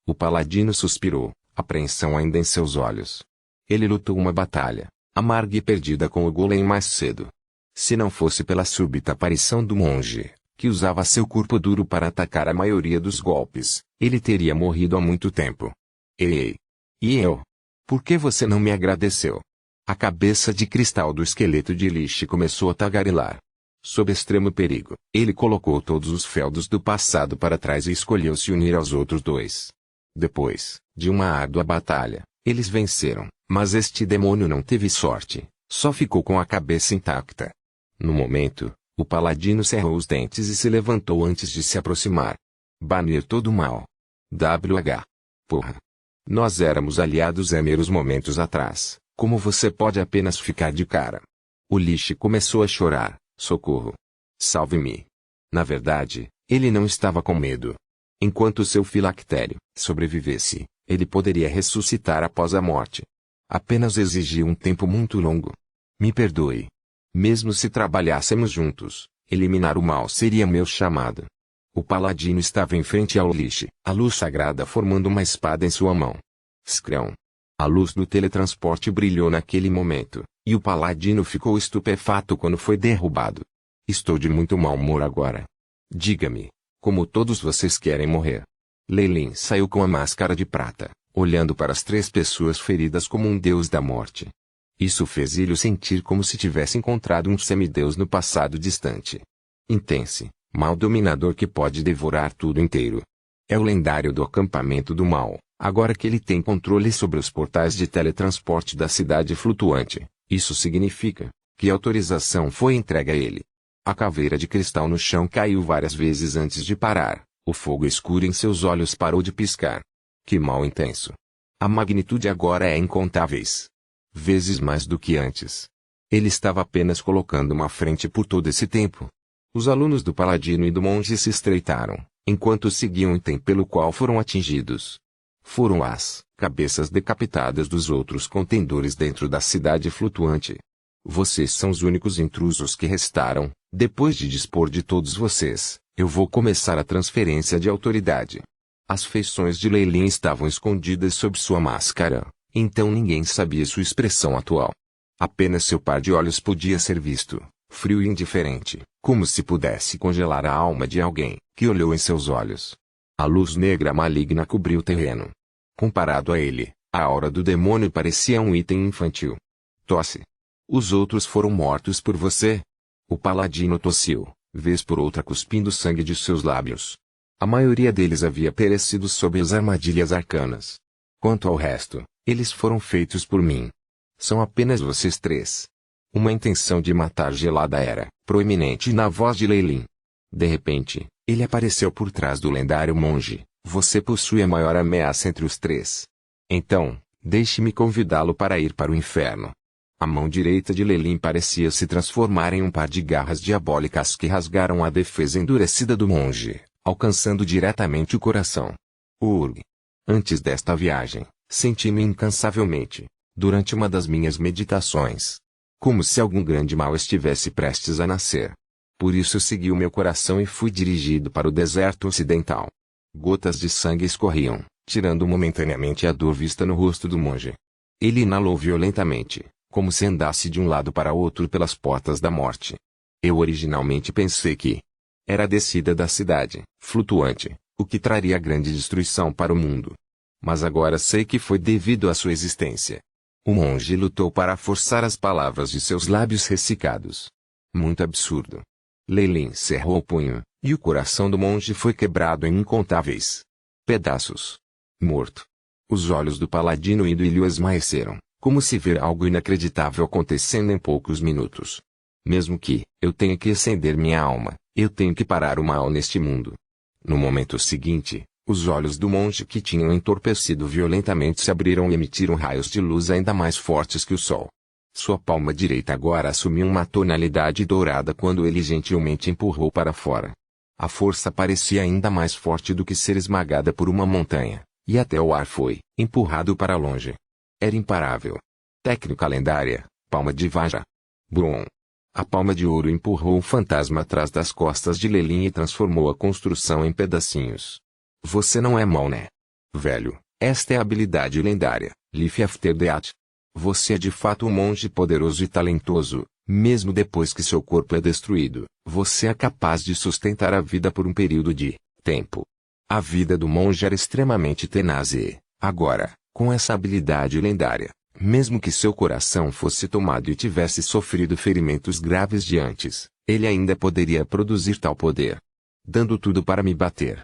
[SPEAKER 1] O paladino suspirou, apreensão ainda em seus olhos. Ele lutou uma batalha, amarga e perdida com o golem mais cedo. Se não fosse pela súbita aparição do monge, que usava seu corpo duro para atacar a maioria dos golpes, ele teria morrido há muito tempo. Ei! E eu? Por que você não me agradeceu? A cabeça de cristal do esqueleto de Lich começou a tagarelar. Sob extremo perigo, ele colocou todos os feudos do passado para trás e escolheu se unir aos outros dois. Depois de uma árdua batalha, eles venceram, mas este demônio não teve sorte, só ficou com a cabeça intacta. No momento, o paladino cerrou os dentes e se levantou antes de se aproximar. Banir todo o mal. WH. Porra. Nós éramos aliados há meros momentos atrás, como você pode apenas ficar de cara? O Lich começou a chorar. Socorro. Salve-me. Na verdade, ele não estava com medo. Enquanto seu filactério sobrevivesse, ele poderia ressuscitar após a morte. Apenas exigia um tempo muito longo. Me perdoe. Mesmo se trabalhássemos juntos, eliminar o mal seria meu chamado. O paladino estava em frente ao Lich, a luz sagrada formando uma espada em sua mão. Scream. A luz do teletransporte brilhou naquele momento, e o paladino ficou estupefato quando foi derrubado. Estou de muito mau humor agora. Diga-me, como todos vocês querem morrer? Lei Lin saiu com a máscara de prata, olhando para as 3 pessoas feridas como um deus da morte. Isso fez ele sentir como se tivesse encontrado um semideus no passado distante. Intense, mal dominador que pode devorar tudo inteiro. É o lendário do acampamento do mal, agora que ele tem controle sobre os portais de teletransporte da cidade flutuante. Isso significa que a autorização foi entregue a ele. A caveira de cristal no chão caiu várias vezes antes de parar. O fogo escuro em seus olhos parou de piscar. Que mal intenso. A magnitude agora é incontáveis vezes mais do que antes. Ele estava apenas colocando uma frente por todo esse tempo. Os alunos do paladino e do monge se estreitaram, enquanto seguiam o item pelo qual foram atingidos. Foram as cabeças decapitadas dos outros contendores dentro da cidade flutuante. Vocês são os únicos intrusos que restaram. Depois de dispor de todos vocês, eu vou começar a transferência de autoridade. As feições de Lei Lin estavam escondidas sob sua máscara, então ninguém sabia sua expressão atual. Apenas seu par de olhos podia ser visto, frio e indiferente, como se pudesse congelar a alma de alguém que olhou em seus olhos. A luz negra maligna cobriu o terreno. Comparado a ele, a aura do demônio parecia um item infantil. Tosse. Os outros foram mortos por você? O paladino tossiu, vez por outra cuspindo sangue de seus lábios. A maioria deles havia perecido sob as armadilhas arcanas. Quanto ao resto, eles foram feitos por mim. São apenas vocês 3. Uma intenção de matar gelada era proeminente na voz de Lei Lin. De repente, ele apareceu por trás do lendário monge. Você possui a maior ameaça entre os 3. Então, deixe-me convidá-lo para ir para o inferno. A mão direita de Lei Lin parecia se transformar em um par de garras diabólicas que rasgaram a defesa endurecida do monge, alcançando diretamente o coração. Urg. Antes desta viagem, senti-me incansavelmente, durante uma das minhas meditações, como se algum grande mal estivesse prestes a nascer. Por isso segui o meu coração e fui dirigido para o deserto ocidental. Gotas de sangue escorriam, tirando momentaneamente a dor vista no rosto do monge. Ele inalou violentamente, como se andasse de um lado para outro pelas portas da morte. Eu originalmente pensei que era a descida da cidade flutuante, o que traria grande destruição para o mundo. Mas agora sei que foi devido à sua existência. O monge lutou para forçar as palavras de seus lábios ressecados. Muito absurdo. Lei Lin cerrou o punho, e o coração do monge foi quebrado em incontáveis pedaços. Morto. Os olhos do paladino e do Ilho esmaeceram, como se ver algo inacreditável acontecendo em poucos minutos. Mesmo que eu tenha que acender minha alma, eu tenho que parar o mal neste mundo. No momento seguinte, os olhos do monge que tinham entorpecido violentamente se abriram e emitiram raios de luz ainda mais fortes que o sol. Sua palma direita agora assumiu uma tonalidade dourada quando ele gentilmente empurrou para fora. A força parecia ainda mais forte do que ser esmagada por uma montanha, e até o ar foi empurrado para longe. Era imparável. Técnica lendária, palma de Vajra. Brum. A palma de ouro empurrou o fantasma atrás das costas de Lei Lin e transformou a construção em pedacinhos. Você não é mau, né? Velho, esta é a habilidade lendária, Leaf After Death. Você é de fato um monge poderoso e talentoso, mesmo depois que seu corpo é destruído, você é capaz de sustentar a vida por um período de tempo. A vida do monge era extremamente tenaz e, agora, com essa habilidade lendária, mesmo que seu coração fosse tomado e tivesse sofrido ferimentos graves de antes, ele ainda poderia produzir tal poder. Dando tudo para me bater.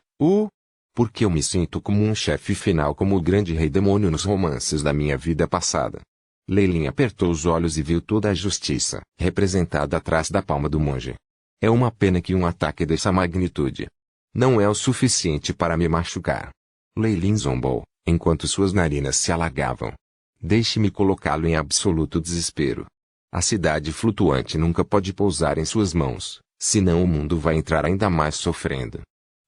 [SPEAKER 1] Porque eu me sinto como um chefe final como o grande rei demônio nos romances da minha vida passada. Lei Lin apertou os olhos e viu toda a justiça representada atrás da palma do monge. É uma pena que um ataque dessa magnitude não é o suficiente para me machucar. Lei Lin zombou, enquanto suas narinas se alagavam. Deixe-me colocá-lo em absoluto desespero. A cidade flutuante nunca pode pousar em suas mãos, senão o mundo vai entrar ainda mais sofrendo.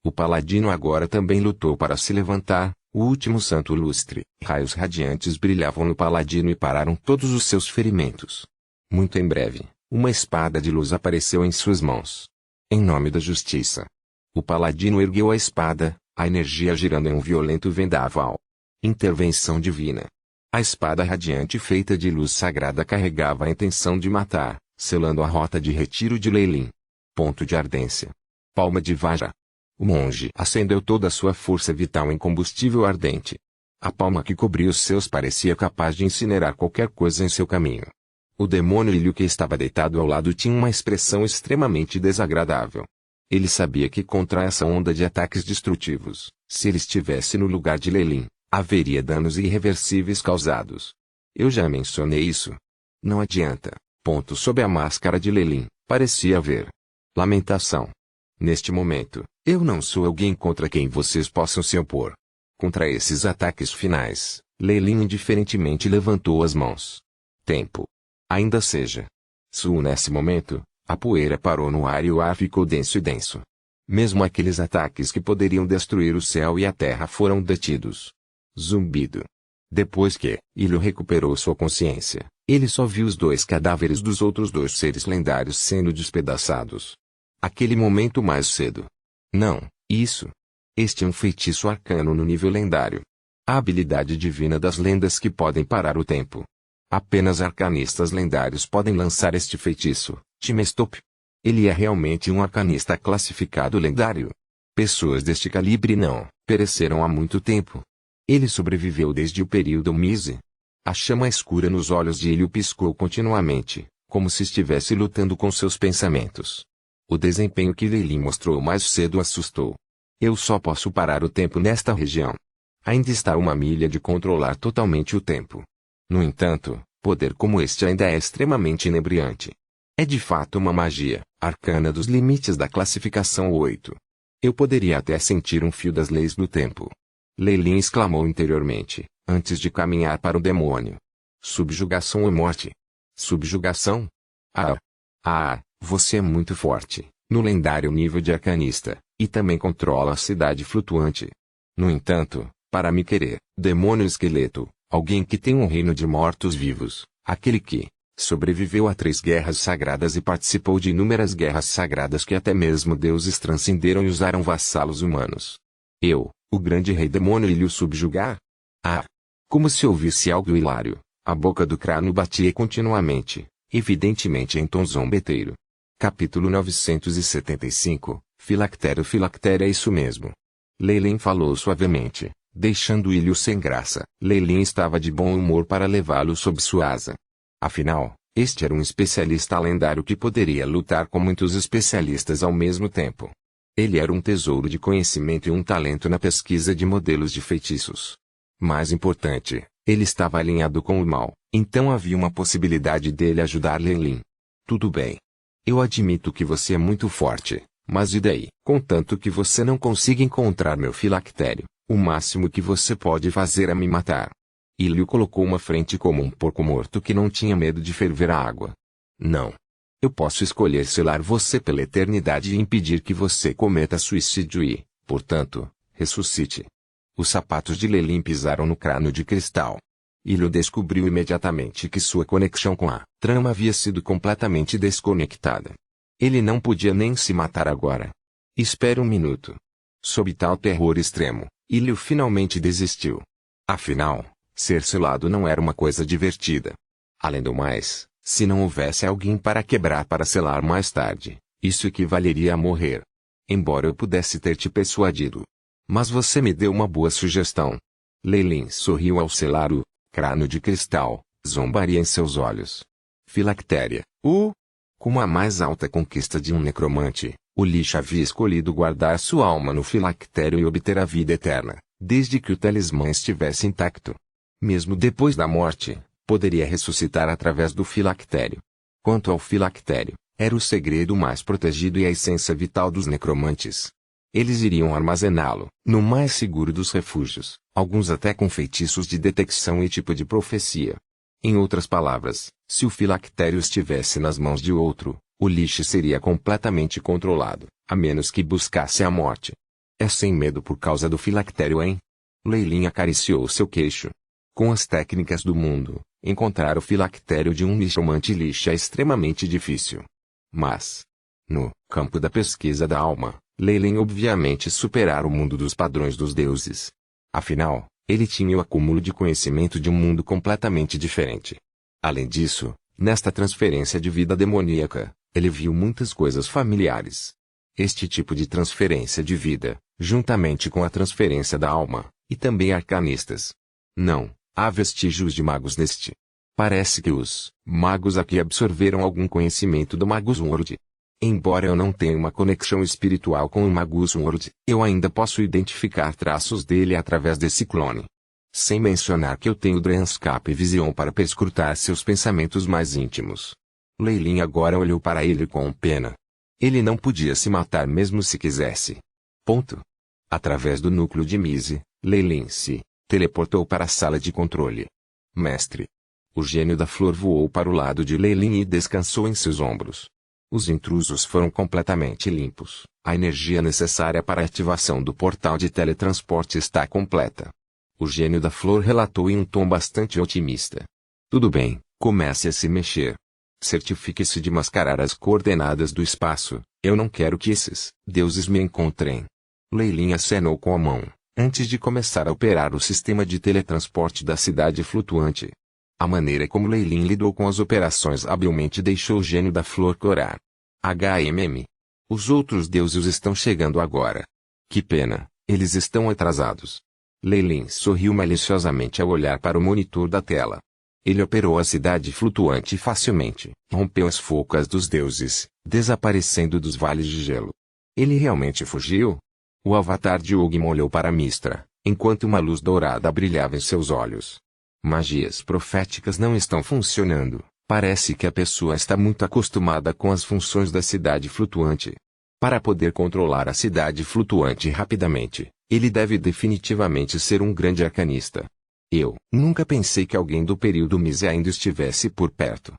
[SPEAKER 1] O paladino agora também lutou para se levantar, o último santo lustre. Raios radiantes brilhavam no paladino e pararam todos os seus ferimentos. Muito em breve, uma espada de luz apareceu em suas mãos. Em nome da justiça. O paladino ergueu a espada, a energia girando em um violento vendaval. Intervenção divina. A espada radiante feita de luz sagrada carregava a intenção de matar, selando a rota de retiro de Lei Lin. Ponto de ardência. Palma de Vajra. O monge acendeu toda a sua força vital em combustível ardente. A palma que cobria os seus parecia capaz de incinerar qualquer coisa em seu caminho. O demônio Ilho que estava deitado ao lado tinha uma expressão extremamente desagradável. Ele sabia que contra essa onda de ataques destrutivos, se ele estivesse no lugar de Lei Lin, haveria danos irreversíveis causados. Eu já mencionei isso. Não adianta. Ponto sob a máscara de Lei Lin, parecia haver lamentação. Neste momento, eu não sou alguém contra quem vocês possam se opor. Contra esses ataques finais, Lei Lin indiferentemente levantou as mãos. Tempo. Ainda seja. Nesse momento, a poeira parou no ar e o ar ficou denso e denso. Mesmo aqueles ataques que poderiam destruir o céu e a terra foram detidos. Zumbido. Depois que Ilho recuperou sua consciência, ele só viu os dois cadáveres dos outros dois seres lendários sendo despedaçados. Aquele momento mais cedo. Não, isso. Este é um feitiço arcano no nível lendário. A habilidade divina das lendas que podem parar o tempo. Apenas arcanistas lendários podem lançar este feitiço, Timestop. Ele é realmente um arcanista classificado lendário. Pessoas deste calibre não pereceram há muito tempo. Ele sobreviveu desde o período Mise. A chama escura nos olhos de Ilho piscou continuamente, como se estivesse lutando com seus pensamentos. O desempenho que Lei Lin mostrou mais cedo assustou. Eu só posso parar o tempo nesta região. Ainda está uma milha de controlar totalmente o tempo. No entanto, poder como este ainda é extremamente inebriante. É de fato uma magia, arcana dos limites da classificação 8. Eu poderia até sentir um fio das leis do tempo. Lei Lin exclamou interiormente, antes de caminhar para o demônio. Subjugação ou morte? Subjugação? Você é muito forte, no lendário nível de arcanista, e também controla a cidade flutuante. No entanto, para me querer, demônio esqueleto, alguém que tem um reino de mortos-vivos, aquele que sobreviveu a 3 guerras sagradas e participou de inúmeras guerras sagradas que até mesmo deuses transcenderam e usaram vassalos humanos. Eu, o grande rei demônio Ilho subjugar? Como se ouvisse algo hilário, a boca do crânio batia continuamente, evidentemente em tom zombeteiro. Capítulo 975, Filactério é isso mesmo. Lei Lin falou suavemente, deixando Ilho sem graça. Lei Lin estava de bom humor para levá-lo sob sua asa. Afinal, este era um especialista lendário que poderia lutar com muitos especialistas ao mesmo tempo. Ele era um tesouro de conhecimento e um talento na pesquisa de modelos de feitiços. Mais importante, ele estava alinhado com o mal, então havia uma possibilidade dele ajudar Lei Lin. Tudo bem. Eu admito que você é muito forte, mas e daí? Contanto que você não consiga encontrar meu filactério, o máximo que você pode fazer é me matar. Ilho colocou uma frente como um porco morto que não tinha medo de ferver a água. Não. Eu posso escolher selar você pela eternidade e impedir que você cometa suicídio e, portanto, ressuscite. Os sapatos de Lei Lin pisaram no crânio de cristal. Ilho descobriu imediatamente que sua conexão com a trama havia sido completamente desconectada. Ele não podia nem se matar agora. Espere um minuto. Sob tal terror extremo, Ilho finalmente desistiu. Afinal, ser selado não era uma coisa divertida. Além do mais, se não houvesse alguém para quebrar para selar mais tarde, isso equivaleria a morrer. Embora eu pudesse ter te persuadido. Mas você me deu uma boa sugestão. Lei Lin sorriu ao selar o crânio de cristal, zombaria em seus olhos. Filactéria. Como a mais alta conquista de um necromante, o lixo havia escolhido guardar sua alma no filactério e obter a vida eterna, desde que o talismã estivesse intacto. Mesmo depois da morte, poderia ressuscitar através do filactério. Quanto ao filactério, era o segredo mais protegido e a essência vital dos necromantes. Eles iriam armazená-lo, no mais seguro dos refúgios, alguns até com feitiços de detecção e tipo de profecia. Em outras palavras, se o filactério estivesse nas mãos de outro, o lixo seria completamente controlado, a menos que buscasse a morte. É sem medo por causa do filactério, hein? Lei Lin acariciou seu queixo. Com as técnicas do mundo, encontrar o filactério de um necromante lixo é extremamente difícil. Mas, no campo da pesquisa da alma, Lei obviamente superara o mundo dos padrões dos deuses. Afinal, ele tinha o acúmulo de conhecimento de um mundo completamente diferente. Além disso, nesta transferência de vida demoníaca, ele viu muitas coisas familiares. Este tipo de transferência de vida, juntamente com a transferência da alma, e também arcanistas. Não, há vestígios de magos neste. Parece que os magos aqui absorveram algum conhecimento do Magus World. Embora eu não tenha uma conexão espiritual com o Magus World, eu ainda posso identificar traços dele através desse clone. Sem mencionar que eu tenho Dreamscape Vision para perscrutar seus pensamentos mais íntimos. Lei agora olhou para ele com pena. Ele não podia se matar mesmo se quisesse. Ponto. Através do núcleo de Mise, Lei se teleportou para a sala de controle. Mestre. O gênio da flor voou para o lado de Lei e descansou em seus ombros. Os intrusos foram completamente limpos. A energia necessária para a ativação do portal de teletransporte está completa. O gênio da flor relatou em um tom bastante otimista. Tudo bem, comece a se mexer. Certifique-se de mascarar as coordenadas do espaço. Eu não quero que esses deuses me encontrem. Lei acenou com a mão, antes de começar a operar o sistema de teletransporte da cidade flutuante. A maneira como Lei lidou com as operações habilmente deixou o gênio da flor corar. Os outros deuses estão chegando agora. Que pena, eles estão atrasados. Lei sorriu maliciosamente ao olhar para o monitor da tela. Ele operou a cidade flutuante facilmente, rompeu as focas dos deuses, desaparecendo dos vales de gelo. Ele realmente fugiu? O avatar de Ogma olhou para Mistra, enquanto uma luz dourada brilhava em seus olhos. Magias proféticas não estão funcionando. Parece que a pessoa está muito acostumada com as funções da cidade flutuante. Para poder controlar a cidade flutuante rapidamente, ele deve definitivamente ser um grande arcanista. Eu nunca pensei que alguém do período Mise ainda estivesse por perto.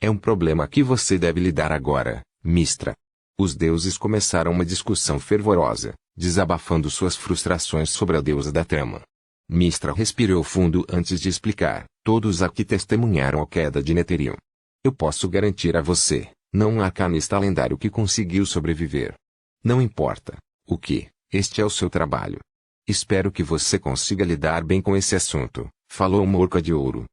[SPEAKER 1] É um problema que você deve lidar agora, Mistra. Os deuses começaram uma discussão fervorosa, desabafando suas frustrações sobre a deusa da trama. Mistra respirou fundo antes de explicar. Todos aqui testemunharam a queda de Netheril. Eu posso garantir a você, não um arcanista lendário que conseguiu sobreviver. Não importa o que, este é o seu trabalho. Espero que você consiga lidar bem com esse assunto, falou Morca de Ouro.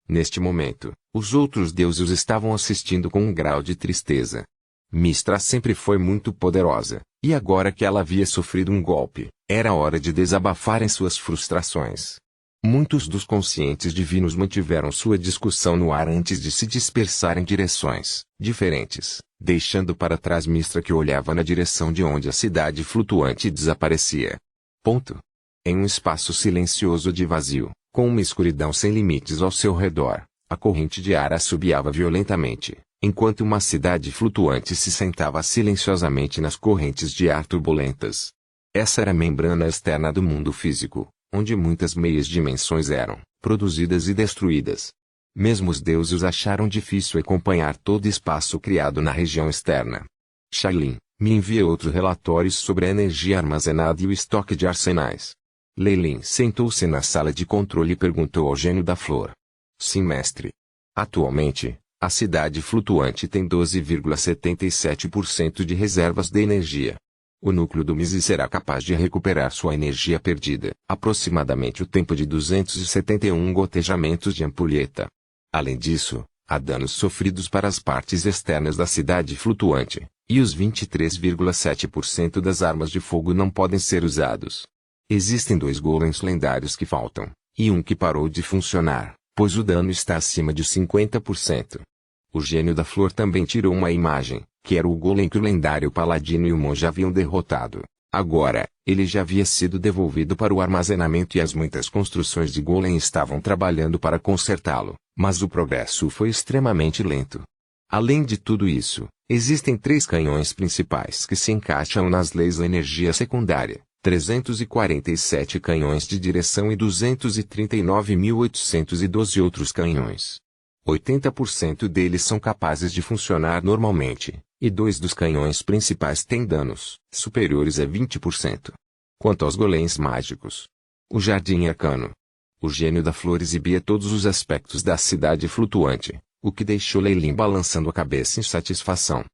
[SPEAKER 1] Neste momento, os outros deuses estavam assistindo com um grau de tristeza. Mistra sempre foi muito poderosa, e agora que ela havia sofrido um golpe, era hora de desabafar em suas frustrações. Muitos dos conscientes divinos mantiveram sua discussão no ar antes de se dispersar em direções diferentes, deixando para trás Mistra que olhava na direção de onde a cidade flutuante desaparecia. Ponto. Em um espaço silencioso de vazio, com uma escuridão sem limites ao seu redor, a corrente de ar assobiava violentamente, enquanto uma cidade flutuante se sentava silenciosamente nas correntes de ar turbulentas. Essa era a membrana externa do mundo físico, onde muitas meias dimensões eram produzidas e destruídas. Mesmo os deuses acharam difícil acompanhar todo o espaço criado na região externa. Shailin, me envia outros relatórios sobre a energia armazenada e o estoque de arsenais. Lei sentou-se na sala de controle e perguntou ao gênio da flor. Sim, mestre. Atualmente, a cidade flutuante tem 12,77% de reservas de energia. O núcleo do Mise será capaz de recuperar sua energia perdida, aproximadamente o tempo de 271 gotejamentos de ampulheta. Além disso, há danos sofridos para as partes externas da cidade flutuante, e os 23,7% das armas de fogo não podem ser usados. Existem 2 golems lendários que faltam, e um que parou de funcionar, pois o dano está acima de 50%. O gênio da flor também tirou uma imagem, que era o golem que o lendário paladino e o monge haviam derrotado. Agora, ele já havia sido devolvido para o armazenamento e as muitas construções de golem estavam trabalhando para consertá-lo, mas o progresso foi extremamente lento. Além de tudo isso, existem 3 canhões principais que se encaixam nas leis da energia secundária, 347 canhões de direção e 239.812 outros canhões. 80% deles são capazes de funcionar normalmente, e 2 dos canhões principais têm danos superiores a 20%. Quanto aos golems mágicos, o jardim arcano. O gênio da flor exibia todos os aspectos da cidade flutuante, o que deixou Leilin balançando a cabeça em satisfação.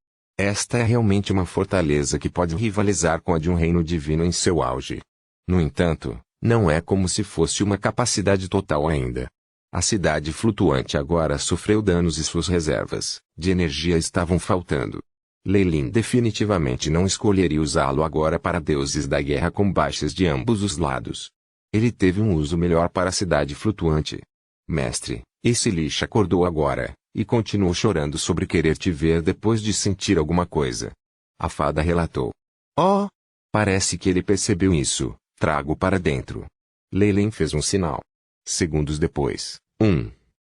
[SPEAKER 1] Esta é realmente uma fortaleza que pode rivalizar com a de um reino divino em seu auge. No entanto, não é como se fosse uma capacidade total ainda. A cidade flutuante agora sofreu danos e suas reservas de energia estavam faltando. Lei Lin definitivamente não escolheria usá-lo agora para deuses da guerra com baixas de ambos os lados. Ele teve um uso melhor para a cidade flutuante. Mestre, esse lixo acordou agora, e continuou chorando sobre querer te ver depois de sentir alguma coisa. A fada relatou. Oh! Parece que ele percebeu isso, trago para dentro. Lei Lin fez um sinal. Segundos depois,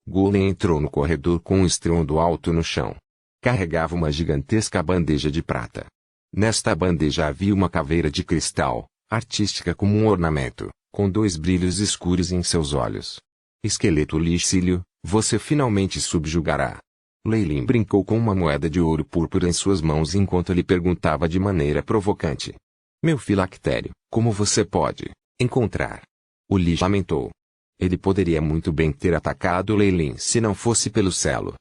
[SPEAKER 1] golem entrou no corredor com um estrondo alto no chão. Carregava uma gigantesca bandeja de prata. Nesta bandeja havia uma caveira de cristal, artística como um ornamento, com 2 brilhos escuros em seus olhos. Esqueleto lixílio, você finalmente subjugará. Lei Lin brincou com uma moeda de ouro púrpura em suas mãos enquanto lhe perguntava de maneira provocante. Meu filactério, como você pode encontrar? O lixo lamentou. Ele poderia muito bem ter atacado Lei Lin se não fosse pelo selo.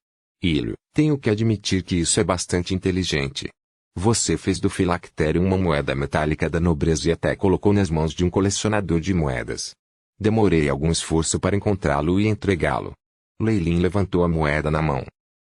[SPEAKER 1] Ilho, tenho que admitir que isso é bastante inteligente. Você fez do filactério uma moeda metálica da nobreza e até colocou nas mãos de um colecionador de moedas. Demorei algum esforço para encontrá-lo e entregá-lo. Lei Lin levantou a moeda na mão.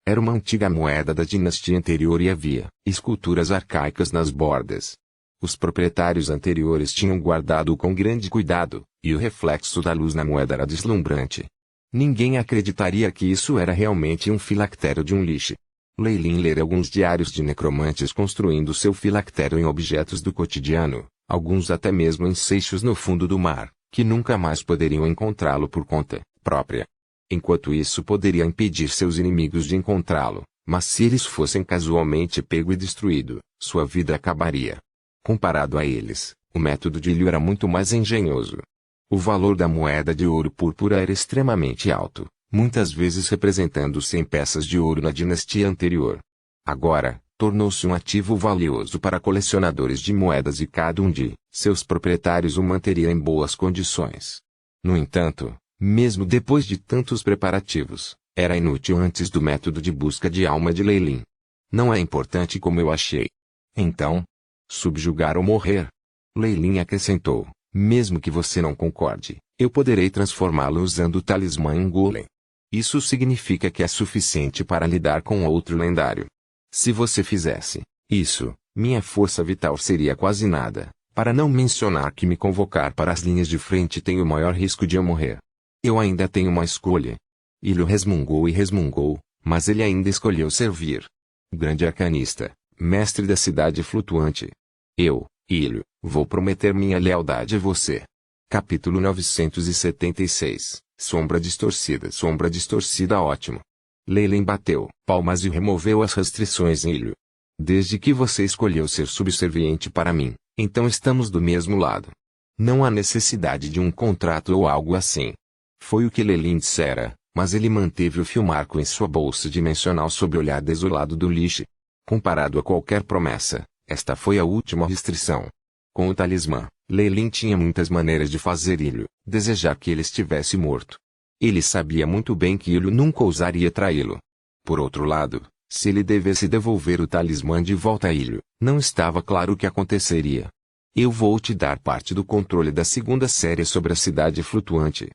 [SPEAKER 1] Era uma antiga moeda da dinastia anterior e havia esculturas arcaicas nas bordas. Os proprietários anteriores tinham guardado-o com grande cuidado, e o reflexo da luz na moeda era deslumbrante. Ninguém acreditaria que isso era realmente um filactério de um lixo. Lei Lin lera alguns diários de necromantes construindo seu filactério em objetos do cotidiano, alguns até mesmo em seixos no fundo do mar, que nunca mais poderiam encontrá-lo por conta própria. Enquanto isso poderia impedir seus inimigos de encontrá-lo, mas se eles fossem casualmente pego e destruído, sua vida acabaria. Comparado a eles, o método de Liu era muito mais engenhoso. O valor da moeda de ouro púrpura era extremamente alto, muitas vezes representando 100 peças de ouro na dinastia anterior. Agora, tornou-se um ativo valioso para colecionadores de moedas e cada um de seus proprietários o manteria em boas condições. No entanto, mesmo depois de tantos preparativos, era inútil antes do método de busca de alma de Lei Lin. Não é importante como eu achei. Então, subjugar ou morrer. Lei Lin acrescentou, mesmo que você não concorde, eu poderei transformá-lo usando o talismã em golem. Isso significa que é suficiente para lidar com outro lendário. Se você fizesse isso, minha força vital seria quase nada, para não mencionar que me convocar para as linhas de frente tem o maior risco de eu morrer. Eu ainda tenho uma escolha. Ilho resmungou, mas ele ainda escolheu servir. Grande arcanista, mestre da cidade flutuante. Eu, Ilho, vou prometer minha lealdade a você. Capítulo 976, Sombra distorcida ótimo. Lei Lin bateu palmas e removeu as restrições em Ilho. Desde que você escolheu ser subserviente para mim, então estamos do mesmo lado. Não há necessidade de um contrato ou algo assim. Foi o que Lei Lin dissera, mas ele manteve o fio marco em sua bolsa dimensional sob o olhar desolado do lixo. Comparado a qualquer promessa, esta foi a última restrição. Com o talismã, Lei Lin tinha muitas maneiras de fazer Ilho desejar que ele estivesse morto. Ele sabia muito bem que Ilho nunca ousaria traí-lo. Por outro lado, se ele devesse devolver o talismã de volta a Ilho, não estava claro o que aconteceria. Eu vou te dar parte do controle da segunda série sobre a cidade flutuante.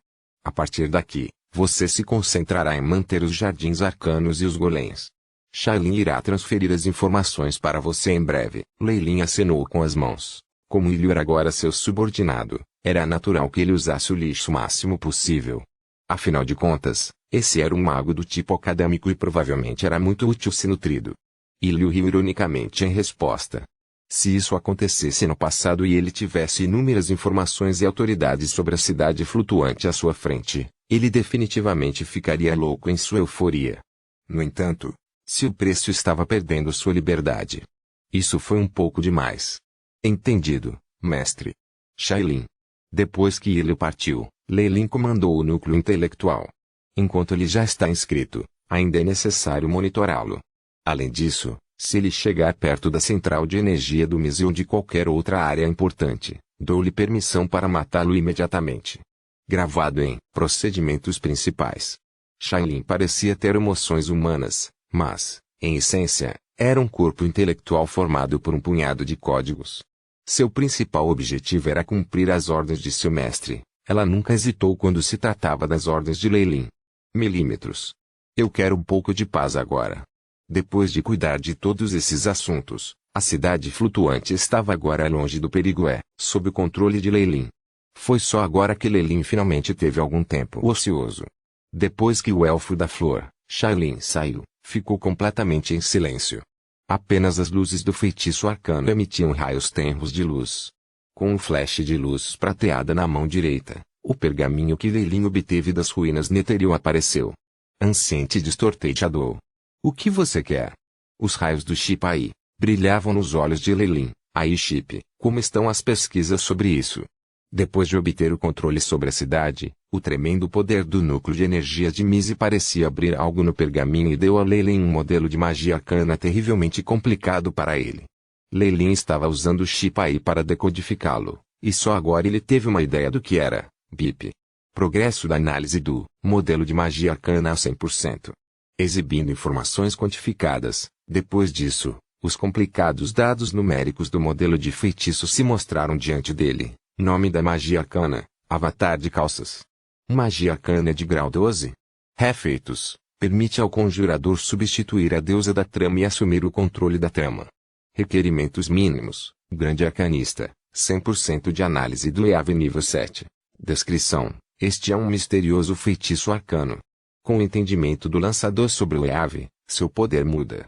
[SPEAKER 1] A partir daqui, você se concentrará em manter os jardins arcanos e os golems. Shailin irá transferir as informações para você em breve. Lei Lin acenou com as mãos. Como Ilho era agora seu subordinado, era natural que ele usasse o lixo o máximo possível. Afinal de contas, esse era um mago do tipo acadêmico e provavelmente era muito útil se nutrido. Ilho riu ironicamente em resposta. Se isso acontecesse no passado e ele tivesse inúmeras informações e autoridades sobre a cidade flutuante à sua frente, ele definitivamente ficaria louco em sua euforia. No entanto, se o preço estava perdendo sua liberdade, isso foi um pouco demais. Entendido, mestre. Shailin. Depois que Ilho partiu, Lei Lin comandou o núcleo intelectual. Enquanto ele já está inscrito, ainda é necessário monitorá-lo. Além disso, se ele chegar perto da central de energia do MIS ou de qualquer outra área importante, dou-lhe permissão para matá-lo imediatamente. Gravado em Procedimentos Principais. Shailin parecia ter emoções humanas, mas, em essência, Era um corpo intelectual formado por um punhado de códigos. Seu principal objetivo era cumprir as ordens de seu mestre. Ela nunca hesitou quando se tratava das ordens de Leilin. Milímetros. Eu quero um pouco de paz agora. Depois de cuidar de todos esses assuntos, a cidade flutuante estava agora longe do perigo sob o controle de Leilin. Foi só agora que Leilin finalmente teve algum tempo ocioso. Depois que o elfo da flor, Shailin, saiu, ficou completamente em silêncio. Apenas as luzes do feitiço arcano emitiam raios tenros de luz. Com um flash de luz prateada na mão direita, o pergaminho que Leilin obteve das ruínas Netheril apareceu. Anciente Distorted Shadow. O que você quer? Os raios do chip aí brilhavam nos olhos de Leilin. Aí chip, como estão as pesquisas sobre isso? Depois de obter o controle sobre a cidade, o tremendo poder do núcleo de energias de Mise parecia abrir algo no pergaminho e deu a Leilin um modelo de magia arcana terrivelmente complicado para ele. Leilin estava usando o chip aí para decodificá-lo, e só agora ele teve uma ideia do que era. BIP. Progresso da análise do modelo de magia arcana a 100%. Exibindo informações quantificadas. Depois disso, os complicados dados numéricos do modelo de feitiço se mostraram diante dele. Nome da magia arcana: Avatar de calças. Magia arcana de grau 12. Refeitos: permite ao conjurador substituir a deusa da trama e assumir o controle da trama. Requerimentos mínimos: grande arcanista, 100% de análise do EAV nível 7. Descrição: este é um misterioso feitiço arcano. Com o entendimento do lançador sobre o EAV, seu poder muda.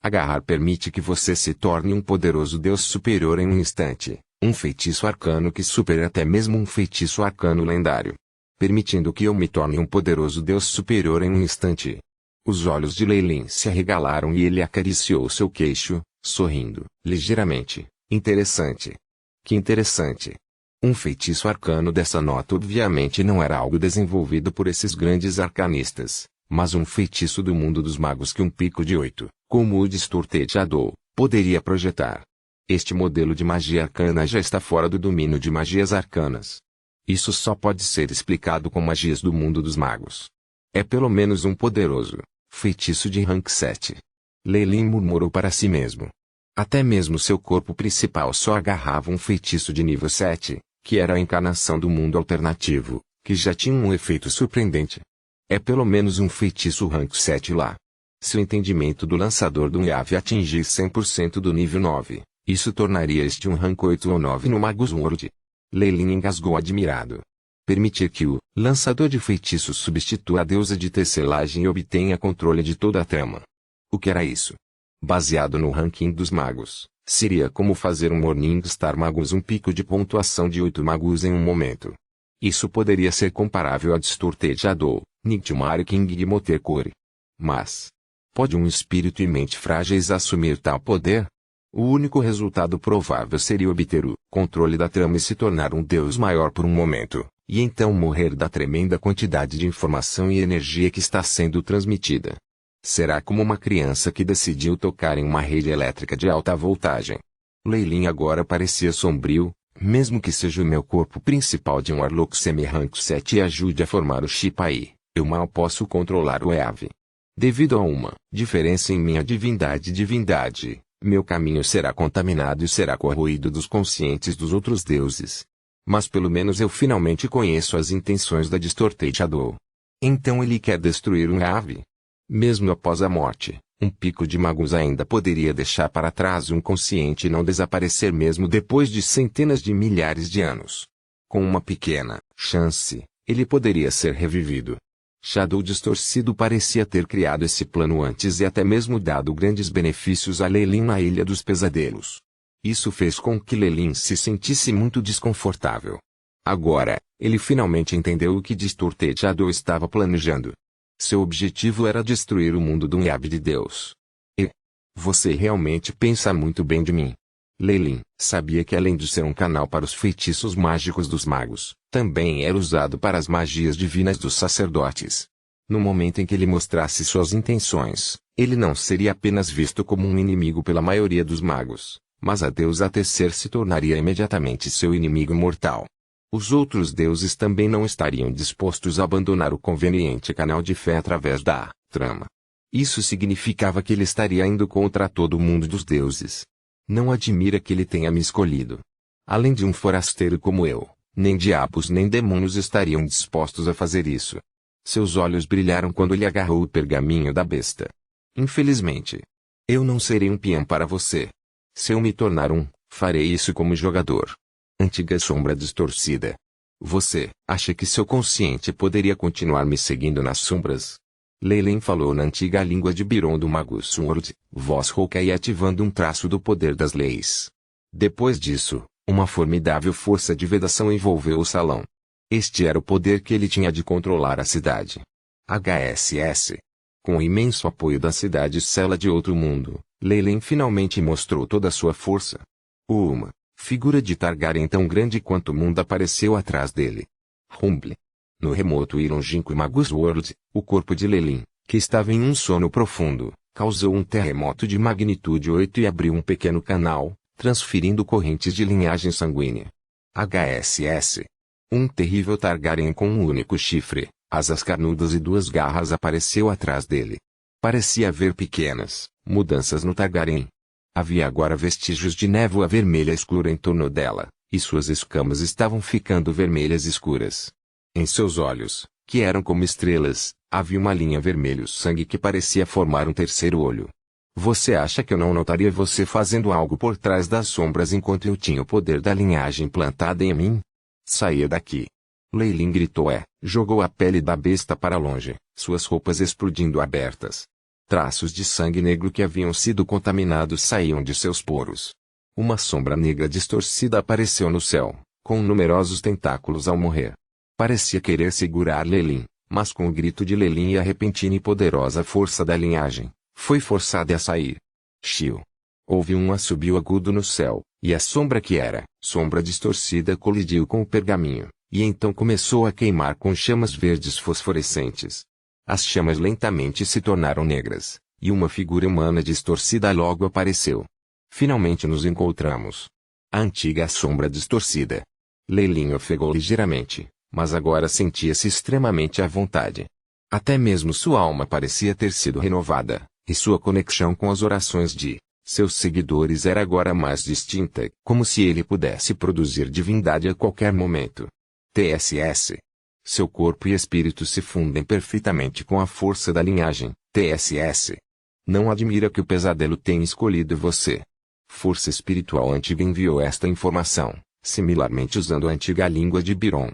[SPEAKER 1] Agarrar permite que você se torne um poderoso deus superior em um instante. Um feitiço arcano que supera até mesmo um feitiço arcano lendário. Permitindo que eu me torne um poderoso deus superior em um instante. Os olhos de Leilin se arregalaram e ele acariciou seu queixo, sorrindo, ligeiramente. Interessante. Que interessante. Um feitiço arcano dessa nota obviamente não era algo desenvolvido por esses grandes arcanistas, mas um feitiço do mundo dos magos que um pico de 8, como o Distorted Shadow, poderia projetar. Este modelo de magia arcana já está fora do domínio de magias arcanas. Isso só pode ser explicado com magias do mundo dos magos. É pelo menos um poderoso feitiço de rank 7. Leilin murmurou para si mesmo. Até mesmo seu corpo principal só agarrava um feitiço de nível 7, que era a encarnação do mundo alternativo, que já tinha um efeito surpreendente. É pelo menos um feitiço rank 7 lá. Se o entendimento do lançador do EAV atingir 100% do nível 9, isso tornaria este um rank 8 ou 9 no Magus World. Leilin engasgou admirado. Permitir que o lançador de feitiços substitua a deusa de tecelagem e obtenha controle de toda a trama. O que era isso? Baseado no ranking dos magos, seria como fazer um Morningstar Magus um pico de pontuação de 8 magos em um momento. Isso poderia ser comparável a Distorted Shadow, Nightmare King e Motekori. Mas, pode um espírito e mente frágeis assumir tal poder? O único resultado provável seria obter o controle da trama e se tornar um deus maior por um momento, e então morrer da tremenda quantidade de informação e energia que está sendo transmitida. Será como uma criança que decidiu tocar em uma rede elétrica de alta voltagem. Leilin agora parecia sombrio, mesmo que seja o meu corpo principal de um Warlock semi-rank 7 e ajude a formar o chip aí, eu mal posso controlar o EAV. Devido a uma diferença em minha divindade, meu caminho será contaminado e será corroído dos conscientes dos outros deuses. Mas pelo menos eu finalmente conheço as intenções da Distorted Shadow. Então ele quer destruir um EAV? Mesmo após a morte, um pico de magos ainda poderia deixar para trás um consciente e não desaparecer mesmo depois de centenas de milhares de anos. Com uma pequena chance, ele poderia ser revivido. Shadow distorcido parecia ter criado esse plano antes e até mesmo dado grandes benefícios a Leilin na Ilha dos Pesadelos. Isso fez com que Leilin se sentisse muito desconfortável. Agora, ele finalmente entendeu o que Distorted Shadow estava planejando. Seu objetivo era destruir o mundo do EAV de Deus. E você realmente pensa muito bem de mim. Leilin sabia que além de ser um canal para os feitiços mágicos dos magos, também era usado para as magias divinas dos sacerdotes. No momento em que ele mostrasse suas intenções, ele não seria apenas visto como um inimigo pela maioria dos magos, mas a deusa Tecer se tornaria imediatamente seu inimigo mortal. Os outros deuses também não estariam dispostos a abandonar o conveniente canal de fé através da trama. Isso significava que ele estaria indo contra todo o mundo dos deuses. Não admira que ele tenha me escolhido. Além de um forasteiro como eu, nem diabos nem demônios estariam dispostos a fazer isso. Seus olhos brilharam quando ele agarrou o pergaminho da besta. Infelizmente, eu não serei um peão para você. Se eu me tornar um, farei isso como jogador. Antiga sombra distorcida. Você acha que seu consciente poderia continuar me seguindo nas sombras? Leyline falou na antiga língua de Biron do Mago Sword, voz rouca e ativando um traço do poder das leis. Depois disso, uma formidável força de vedação envolveu o salão. Este era o poder que ele tinha de controlar a cidade. HSS. Com o imenso apoio da cidade cela de outro mundo, Leyline finalmente mostrou toda a sua força. Uma figura de Targaryen tão grande quanto o mundo apareceu atrás dele. Rumble. No remoto e longínquo Magus World, o corpo de Leyline, que estava em um sono profundo, causou um terremoto de magnitude 8 e abriu um pequeno canal, transferindo correntes de linhagem sanguínea. HSS. Um terrível Targaryen com um único chifre, asas carnudas e duas garras apareceu atrás dele. Parecia haver pequenas mudanças no Targaryen. Havia agora vestígios de névoa vermelha escura em torno dela, e suas escamas estavam ficando vermelhas escuras. Em seus olhos, que eram como estrelas, havia uma linha vermelho-sangue que parecia formar um terceiro olho. Você acha que eu não notaria você fazendo algo por trás das sombras enquanto eu tinha o poder da linhagem plantada em mim? Saia daqui! Leyline gritou jogou a pele da besta para longe, suas roupas explodindo abertas. Traços de sangue negro que haviam sido contaminados saíam de seus poros. Uma sombra negra distorcida apareceu no céu, com numerosos tentáculos ao morrer. Parecia querer segurar Leyline, mas com o grito de Leyline e a repentina e poderosa força da linhagem, foi forçada a sair. Chiu! Houve um assobio agudo no céu, e a sombra que era sombra distorcida colidiu com o pergaminho, e então começou a queimar com chamas verdes fosforescentes. As chamas lentamente se tornaram negras, e uma figura humana distorcida logo apareceu. Finalmente nos encontramos. A antiga sombra distorcida. Leyline ofegou ligeiramente, mas agora sentia-se extremamente à vontade. Até mesmo sua alma parecia ter sido renovada, e sua conexão com as orações de seus seguidores era agora mais distinta, como se ele pudesse produzir divindade a qualquer momento. TSS. Seu corpo e espírito se fundem perfeitamente com a força da linhagem, TSS. Não admira que o pesadelo tenha escolhido você. Força espiritual antiga enviou esta informação, similarmente usando a antiga língua de Biron.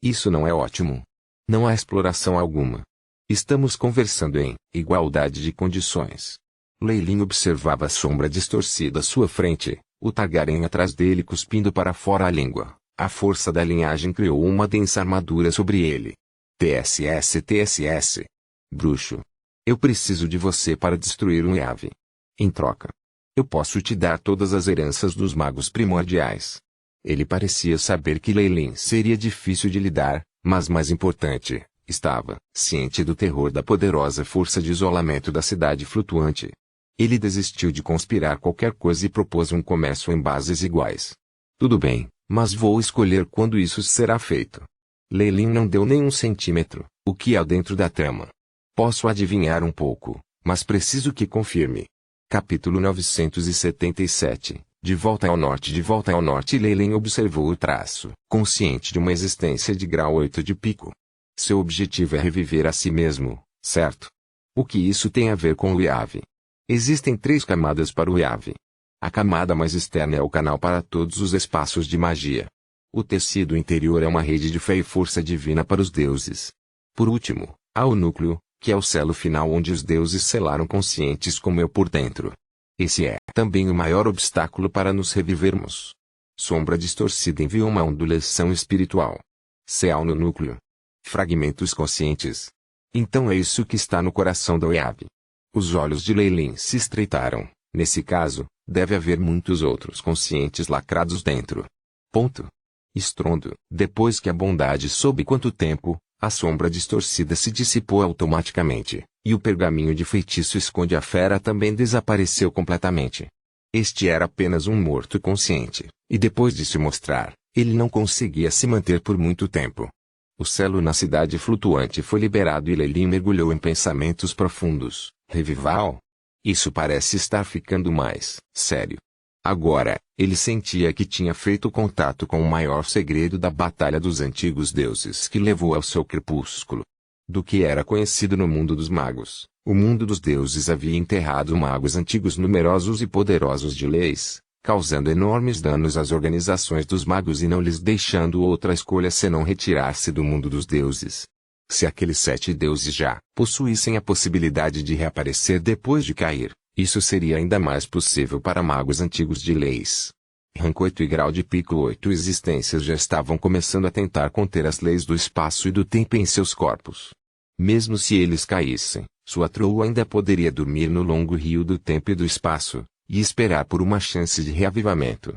[SPEAKER 1] Isso não é ótimo. Não há exploração alguma. Estamos conversando em igualdade de condições. Leyline observava a sombra distorcida à sua frente, o Targaryen atrás dele cuspindo para fora a língua. A força da linhagem criou uma densa armadura sobre ele. TSS. Bruxo. Eu preciso de você para destruir um Yave. Em troca, eu posso te dar todas as heranças dos magos primordiais. Ele parecia saber que Leyline seria difícil de lidar, mas mais importante, estava ciente do terror da poderosa força de isolamento da cidade flutuante. Ele desistiu de conspirar qualquer coisa e propôs um comércio em bases iguais. Tudo bem, mas vou escolher quando isso será feito. Leyline não deu nem um centímetro. O que há dentro da trama? Posso adivinhar um pouco, mas preciso que confirme. Capítulo 977. De volta ao norte. De volta ao norte. Leyline observou o traço, consciente de uma existência de grau 8 de pico. Seu objetivo é reviver a si mesmo, certo? O que isso tem a ver com o Yave? Existem 3 camadas para o Yave. A camada mais externa é o canal para todos os espaços de magia. O tecido interior é uma rede de fé e força divina para os deuses. Por último, há o núcleo, que é o selo final onde os deuses selaram conscientes como eu por dentro. Esse é também o maior obstáculo para nos revivermos. Sombra distorcida envia uma ondulação espiritual. Céu no núcleo. Fragmentos conscientes. Então é isso que está no coração do Yave. Os olhos de Leyline se estreitaram. Nesse caso, deve haver muitos outros conscientes lacrados dentro. Ponto. Estrondo. Depois que a bondade soube quanto tempo, a sombra distorcida se dissipou automaticamente, e o pergaminho de feitiço esconde a fera também desapareceu completamente. Este era apenas um morto consciente, e depois de se mostrar, ele não conseguia se manter por muito tempo. O selo na cidade flutuante foi liberado e Leyline mergulhou em pensamentos profundos, Revival? Isso parece estar ficando mais sério. Agora, ele sentia que tinha feito contato com o maior segredo da batalha dos antigos deuses que levou ao seu crepúsculo. Do que era conhecido no mundo dos magos, o mundo dos deuses havia enterrado magos antigos numerosos e poderosos de leis, causando enormes danos às organizações dos magos e não lhes deixando outra escolha senão retirar-se do mundo dos deuses. Se aqueles 7 deuses já possuíssem a possibilidade de reaparecer depois de cair, isso seria ainda mais possível para magos antigos de leis. Rank 8 e grau de pico 8 existências já estavam começando a tentar conter as leis do espaço e do tempo em seus corpos. Mesmo se eles caíssem, sua troll ainda poderia dormir no longo rio do tempo e do espaço, e esperar por uma chance de reavivamento.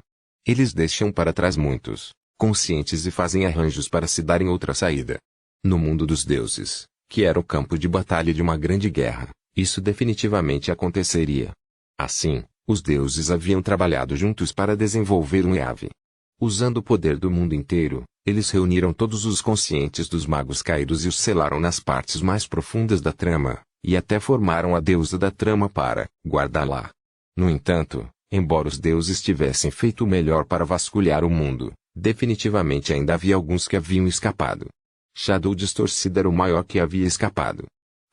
[SPEAKER 1] Eles deixam para trás muitos, conscientes e fazem arranjos para se darem outra saída. No mundo dos deuses, que era o campo de batalha de uma grande guerra, isso definitivamente aconteceria. Assim, os deuses haviam trabalhado juntos para desenvolver um EAV. Usando o poder do mundo inteiro, eles reuniram todos os conscientes dos magos caídos e os selaram nas partes mais profundas da trama, e até formaram a deusa da trama para guardá-la. No entanto, embora os deuses tivessem feito o melhor para vasculhar o mundo, definitivamente ainda havia alguns que haviam escapado. Shadow Distorcida era o maior que havia escapado.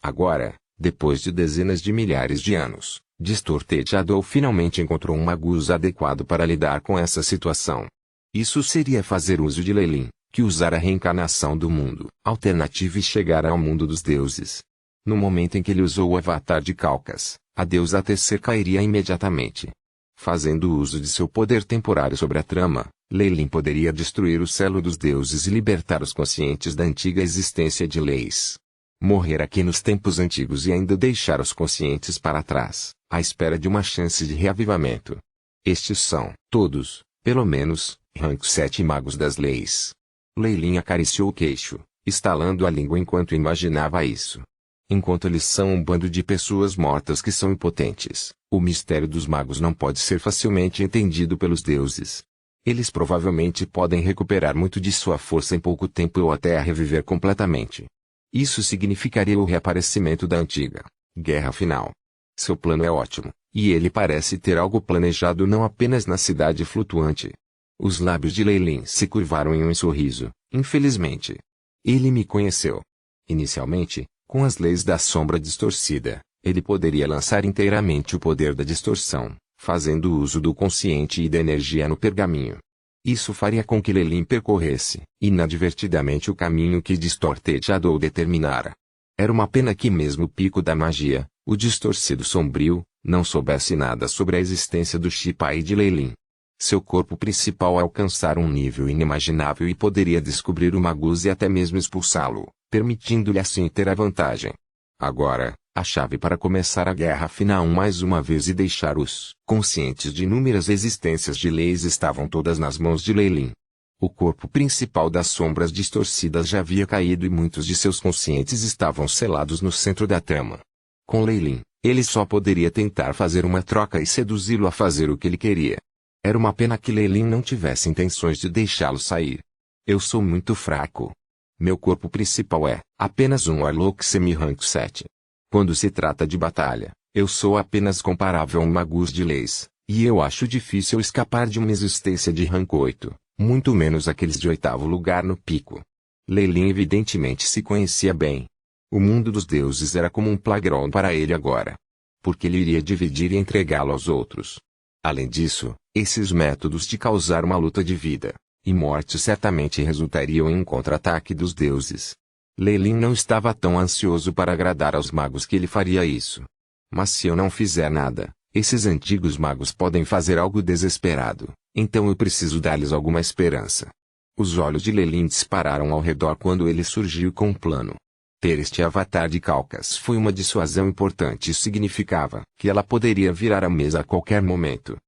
[SPEAKER 1] Agora, depois de dezenas de milhares de anos, Distorted Shadow finalmente encontrou um magus adequado para lidar com essa situação. Isso seria fazer uso de Leilin, que usara a reencarnação do mundo alternativo e chegar ao mundo dos deuses. No momento em que ele usou o avatar de Calcas, a deusa TC cairia imediatamente. Fazendo uso de seu poder temporário sobre a trama, Leilin poderia destruir o selo dos deuses e libertar os conscientes da antiga existência de leis. Morrer aqui nos tempos antigos e ainda deixar os conscientes para trás, à espera de uma chance de reavivamento. Estes são, todos, pelo menos, Rank 7 magos das leis. Leilin acariciou o queixo, estalando a língua enquanto imaginava isso. Enquanto eles são um bando de pessoas mortas que são impotentes, o mistério dos magos não pode ser facilmente entendido pelos deuses. Eles provavelmente podem recuperar muito de sua força em pouco tempo ou até a reviver completamente. Isso significaria o reaparecimento da antiga guerra final. Seu plano é ótimo, e ele parece ter algo planejado não apenas na cidade flutuante. Os lábios de Leilin se curvaram em um sorriso, infelizmente. Ele me conheceu. Inicialmente, com as leis da sombra distorcida, ele poderia lançar inteiramente o poder da distorção, fazendo uso do consciente e da energia no pergaminho. Isso faria com que Leilin percorresse, inadvertidamente o caminho que Distorted Shadow determinara. Era uma pena que mesmo o pico da magia, o distorcido sombrio, não soubesse nada sobre a existência do Shipai de Leilin. Seu corpo principal alcançara um nível inimaginável e poderia descobrir o Magus e até mesmo expulsá-lo, permitindo-lhe assim ter a vantagem. Agora, a chave para começar a guerra final mais uma vez e deixar os conscientes de inúmeras existências de leis estavam todas nas mãos de Leilin. O corpo principal das sombras distorcidas já havia caído e muitos de seus conscientes estavam selados no centro da trama. Com Leilin, ele só poderia tentar fazer uma troca e seduzi-lo a fazer o que ele queria. Era uma pena que Leilin não tivesse intenções de deixá-lo sair. Eu sou muito fraco. Meu corpo principal é apenas um Warlock semi-rank 7. Quando se trata de batalha, eu sou apenas comparável a um Magus de leis, e eu acho difícil escapar de uma existência de rank 8, muito menos aqueles de 8º lugar no pico. Leilin evidentemente se conhecia bem. O mundo dos deuses era como um playground para ele agora. Porque ele iria dividir e entregá-lo aos outros. Além disso, esses métodos de causar uma luta de vida e morte certamente resultariam em um contra-ataque dos deuses. Leilin não estava tão ansioso para agradar aos magos que ele faria isso. Mas se eu não fizer nada, esses antigos magos podem fazer algo desesperado, então eu preciso dar-lhes alguma esperança. Os olhos de Leilin dispararam ao redor quando ele surgiu com um plano. Ter este avatar de Calcas foi uma dissuasão importante e significava que ela poderia virar a mesa a qualquer momento.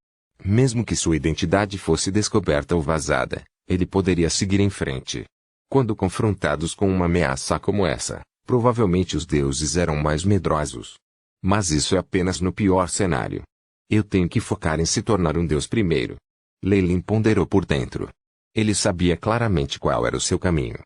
[SPEAKER 1] Mesmo que sua identidade fosse descoberta ou vazada, ele poderia seguir em frente. Quando confrontados com uma ameaça como essa, provavelmente os deuses eram mais medrosos. Mas isso é apenas no pior cenário. Eu tenho que focar em se tornar um deus primeiro. Leilin ponderou por dentro. Ele sabia claramente qual era o seu caminho.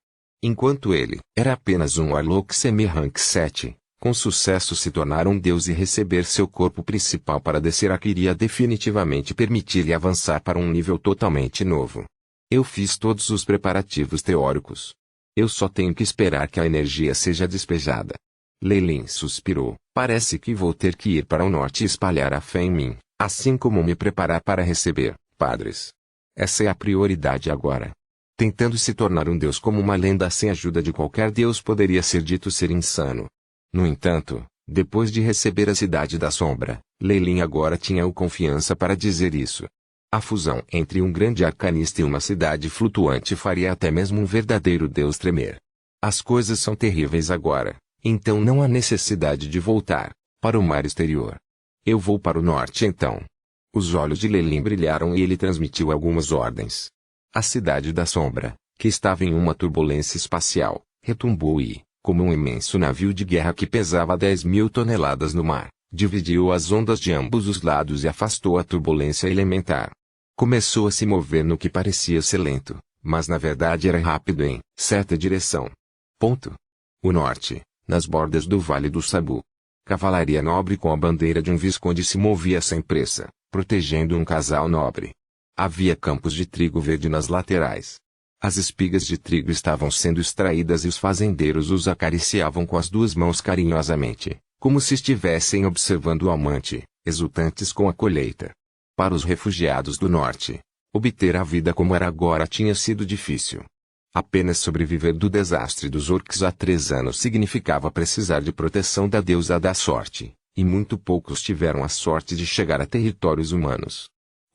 [SPEAKER 1] Enquanto ele era apenas um Warlock semi-rank 7, Com sucesso se tornar um deus e receber seu corpo principal para descer a que iria definitivamente permitir-lhe avançar para um nível totalmente novo. Eu fiz todos os preparativos teóricos. Eu só tenho que esperar que a energia seja despejada. Leilin suspirou. Parece que vou ter que ir para o norte e espalhar a fé em mim, assim como me preparar para receber padres. Essa é a prioridade agora. Tentando se tornar um deus como uma lenda sem ajuda de qualquer deus poderia ser dito ser insano. No entanto, depois de receber a Cidade da Sombra, Leilin agora tinha confiança para dizer isso. A fusão entre um grande arcanista e uma cidade flutuante faria até mesmo um verdadeiro deus tremer. As coisas são terríveis agora, então não há necessidade de voltar para o mar exterior. Eu vou para o norte então. Os olhos de Leilin brilharam e ele transmitiu algumas ordens. A Cidade da Sombra, que estava em uma turbulência espacial, retumbou e, como um imenso navio de guerra que pesava 10.000 toneladas no mar, dividiu as ondas de ambos os lados e afastou a turbulência elementar. Começou a se mover no que parecia ser lento, mas na verdade era rápido em certa direção. O norte, nas bordas do Vale do Sabu. Cavalaria nobre com a bandeira de um visconde se movia sem pressa, protegendo um casal nobre. Havia campos de trigo verde nas laterais. As espigas de trigo estavam sendo extraídas e os fazendeiros os acariciavam com as duas mãos carinhosamente, como se estivessem observando o amante, exultantes com a colheita. Para os refugiados do norte, obter a vida como era agora tinha sido difícil. Apenas sobreviver do desastre dos orcs há 3 anos significava precisar de proteção da deusa da sorte, e muito poucos tiveram a sorte de chegar a territórios humanos.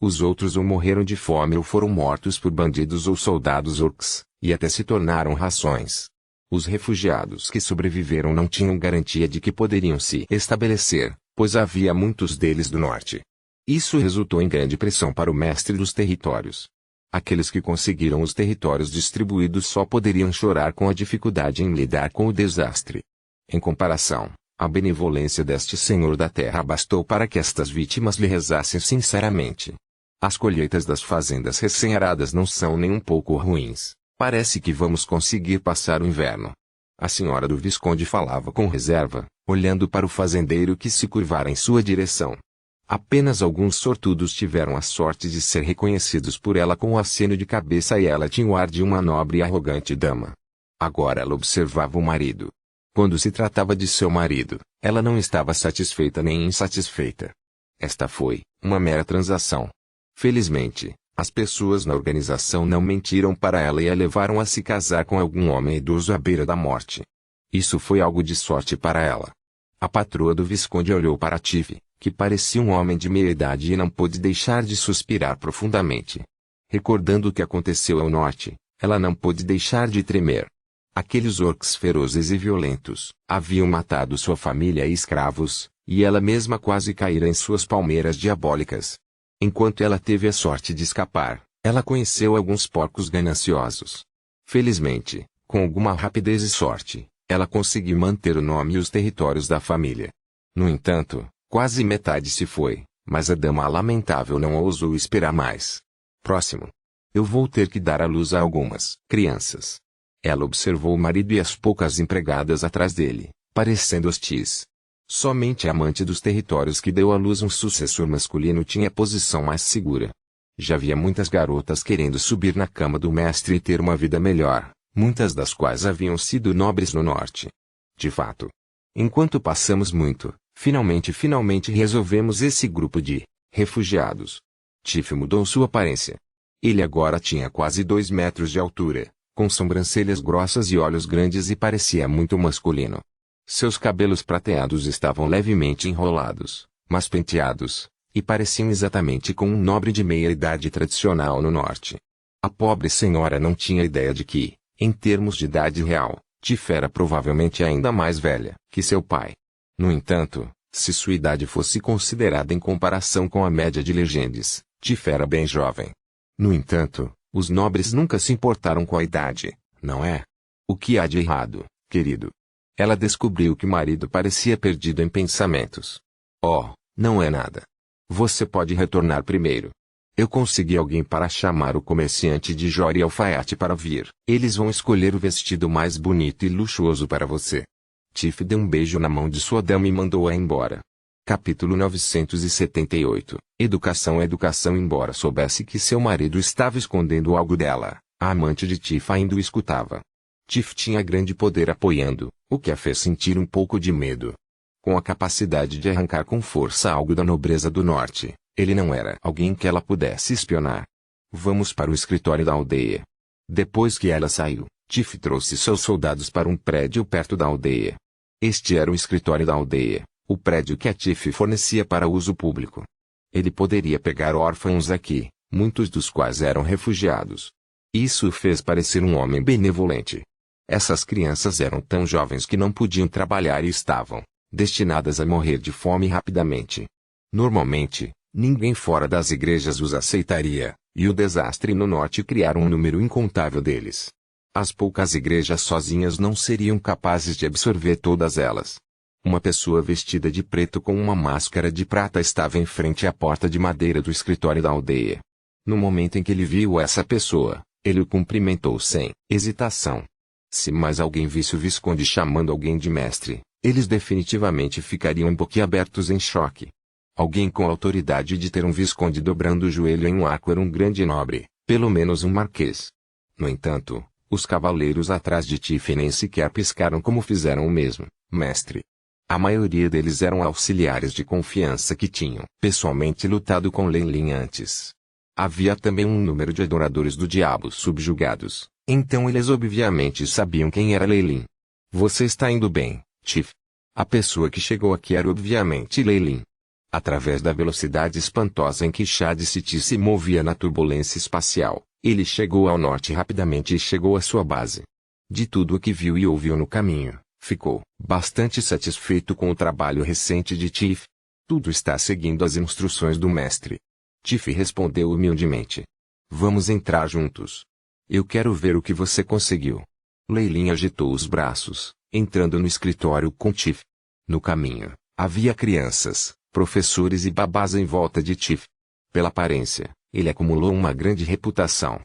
[SPEAKER 1] Os outros ou morreram de fome ou foram mortos por bandidos ou soldados orcs, e até se tornaram rações. Os refugiados que sobreviveram não tinham garantia de que poderiam se estabelecer, pois havia muitos deles do norte. Isso resultou em grande pressão para o mestre dos territórios. Aqueles que conseguiram os territórios distribuídos só poderiam chorar com a dificuldade em lidar com o desastre. Em comparação, a benevolência deste Senhor da Terra bastou para que estas vítimas lhe rezassem sinceramente. As colheitas das fazendas recém-aradas não são nem um pouco ruins. Parece que vamos conseguir passar o inverno. A senhora do Visconde falava com reserva, olhando para o fazendeiro que se curvara em sua direção. Apenas alguns sortudos tiveram a sorte de ser reconhecidos por ela com um aceno de cabeça e ela tinha o ar de uma nobre e arrogante dama. Agora ela observava o marido. Quando se tratava de seu marido, ela não estava satisfeita nem insatisfeita. Esta foi uma mera transação. Felizmente, as pessoas na organização não mentiram para ela e a levaram a se casar com algum homem idoso à beira da morte. Isso foi algo de sorte para ela. A patroa do Visconde olhou para Tiff, que parecia um homem de meia idade e não pôde deixar de suspirar profundamente. Recordando o que aconteceu ao norte, ela não pôde deixar de tremer. Aqueles orcs ferozes e violentos haviam matado sua família e escravos, e ela mesma quase caíra em suas palmeiras diabólicas. Enquanto ela teve a sorte de escapar, ela conheceu alguns porcos gananciosos. Felizmente, com alguma rapidez e sorte, ela conseguiu manter o nome e os territórios da família. No entanto, quase metade se foi, mas a dama lamentável não ousou esperar mais. Próximo. Eu vou ter que dar à luz a algumas crianças. Ela observou o marido e as poucas empregadas atrás dele, parecendo hostis. Somente a amante dos territórios que deu à luz um sucessor masculino tinha a posição mais segura. Já havia muitas garotas querendo subir na cama do mestre e ter uma vida melhor, muitas das quais haviam sido nobres no norte. De fato. Enquanto passamos muito, finalmente resolvemos esse grupo de refugiados. Tiff mudou sua aparência. Ele agora tinha quase 2 metros de altura, com sobrancelhas grossas e olhos grandes e parecia muito masculino. Seus cabelos prateados estavam levemente enrolados, mas penteados, e pareciam exatamente com um nobre de meia-idade tradicional no norte. A pobre senhora não tinha ideia de que, em termos de idade real, Tiff era provavelmente ainda mais velha que seu pai. No entanto, se sua idade fosse considerada em comparação com a média de legendes, Tiff era bem jovem. No entanto, os nobres nunca se importaram com a idade, não é? O que há de errado, querido? Ela descobriu que o marido parecia perdido em pensamentos. Oh, não é nada. Você pode retornar primeiro. Eu consegui alguém para chamar o comerciante de Jor e alfaiate para vir. Eles vão escolher o vestido mais bonito e luxuoso para você. Tiff deu um beijo na mão de sua dama e mandou-a embora. Capítulo 978. Educação. Embora soubesse que seu marido estava escondendo algo dela, a amante de Tiff ainda o escutava. Tiff tinha grande poder apoiando, o que a fez sentir um pouco de medo. Com a capacidade de arrancar com força algo da nobreza do norte, ele não era alguém que ela pudesse espionar. Vamos para o escritório da aldeia. Depois que ela saiu, Tiff trouxe seus soldados para um prédio perto da aldeia. Este era o escritório da aldeia, o prédio que a Tiff fornecia para uso público. Ele poderia pegar órfãos aqui, muitos dos quais eram refugiados. Isso o fez parecer um homem benevolente. Essas crianças eram tão jovens que não podiam trabalhar e estavam destinadas a morrer de fome rapidamente. Normalmente, ninguém fora das igrejas os aceitaria, e o desastre no norte criara um número incontável deles. As poucas igrejas sozinhas não seriam capazes de absorver todas elas. Uma pessoa vestida de preto com uma máscara de prata estava em frente à porta de madeira do escritório da aldeia. No momento em que ele viu essa pessoa, ele o cumprimentou sem hesitação. Se mais alguém visse o Visconde chamando alguém de mestre, eles definitivamente ficariam boquiabertos em choque. Alguém com a autoridade de ter um Visconde dobrando o joelho em um arco era um grande nobre, pelo menos um marquês. No entanto, os cavaleiros atrás de Tiff nem sequer piscaram como fizeram o mesmo, mestre. A maioria deles eram auxiliares de confiança que tinham pessoalmente lutado com Leilin antes. Havia também um número de adoradores do diabo subjugados, então eles obviamente sabiam quem era Leilin. Você está indo bem, Tiff. A pessoa que chegou aqui era obviamente Leilin. Através da velocidade espantosa em que Shad City se movia na turbulência espacial, ele chegou ao norte rapidamente e chegou à sua base. De tudo o que viu e ouviu no caminho, ficou bastante satisfeito com o trabalho recente de Tiff. Tudo está seguindo as instruções do mestre. Tiff respondeu humildemente. Vamos entrar juntos. Eu quero ver o que você conseguiu. Leilin agitou os braços, entrando no escritório com Tiff. No caminho, havia crianças, professores e babás em volta de Tiff. Pela aparência, ele acumulou uma grande reputação.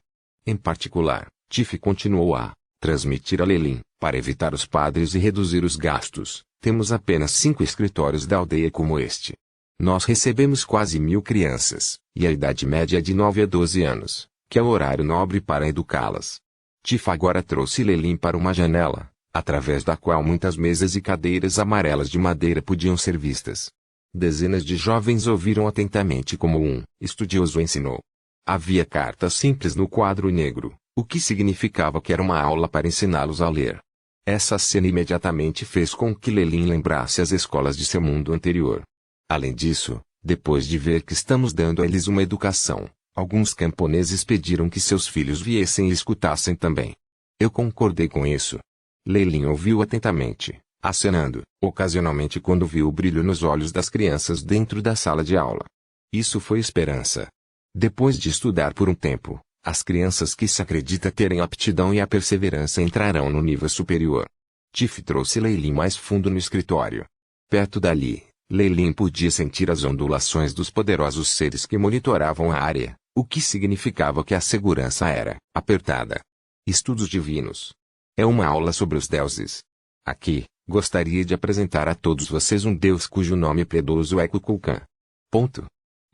[SPEAKER 1] Em particular, Tiff continuou a transmitir a Leilin, para evitar os padres e reduzir os gastos, temos apenas 5 escritórios da aldeia como este. Nós recebemos quase 1000 crianças, e a idade média é de 9 a 12 anos, que é o horário nobre para educá-las. Tiff agora trouxe Leilin para uma janela, através da qual muitas mesas e cadeiras amarelas de madeira podiam ser vistas. Dezenas de jovens ouviram atentamente como um estudioso ensinou. Havia cartas simples no quadro negro, o que significava que era uma aula para ensiná-los a ler. Essa cena imediatamente fez com que Leilin lembrasse as escolas de seu mundo anterior. Além disso, depois de ver que estamos dando a eles uma educação, alguns camponeses pediram que seus filhos viessem e escutassem também. Eu concordei com isso. Leilin ouviu atentamente, acenando, ocasionalmente quando viu o brilho nos olhos das crianças dentro da sala de aula. Isso foi esperança. Depois de estudar por um tempo, as crianças que se acredita terem aptidão e a perseverança entrarão no nível superior. Tiff trouxe Leilin mais fundo no escritório. Perto dali, Leilin podia sentir as ondulações dos poderosos seres que monitoravam a área, o que significava que a segurança era apertada. Estudos divinos. É uma aula sobre os deuses. Aqui, gostaria de apresentar a todos vocês um deus cujo nome piedoso é Kukulkan.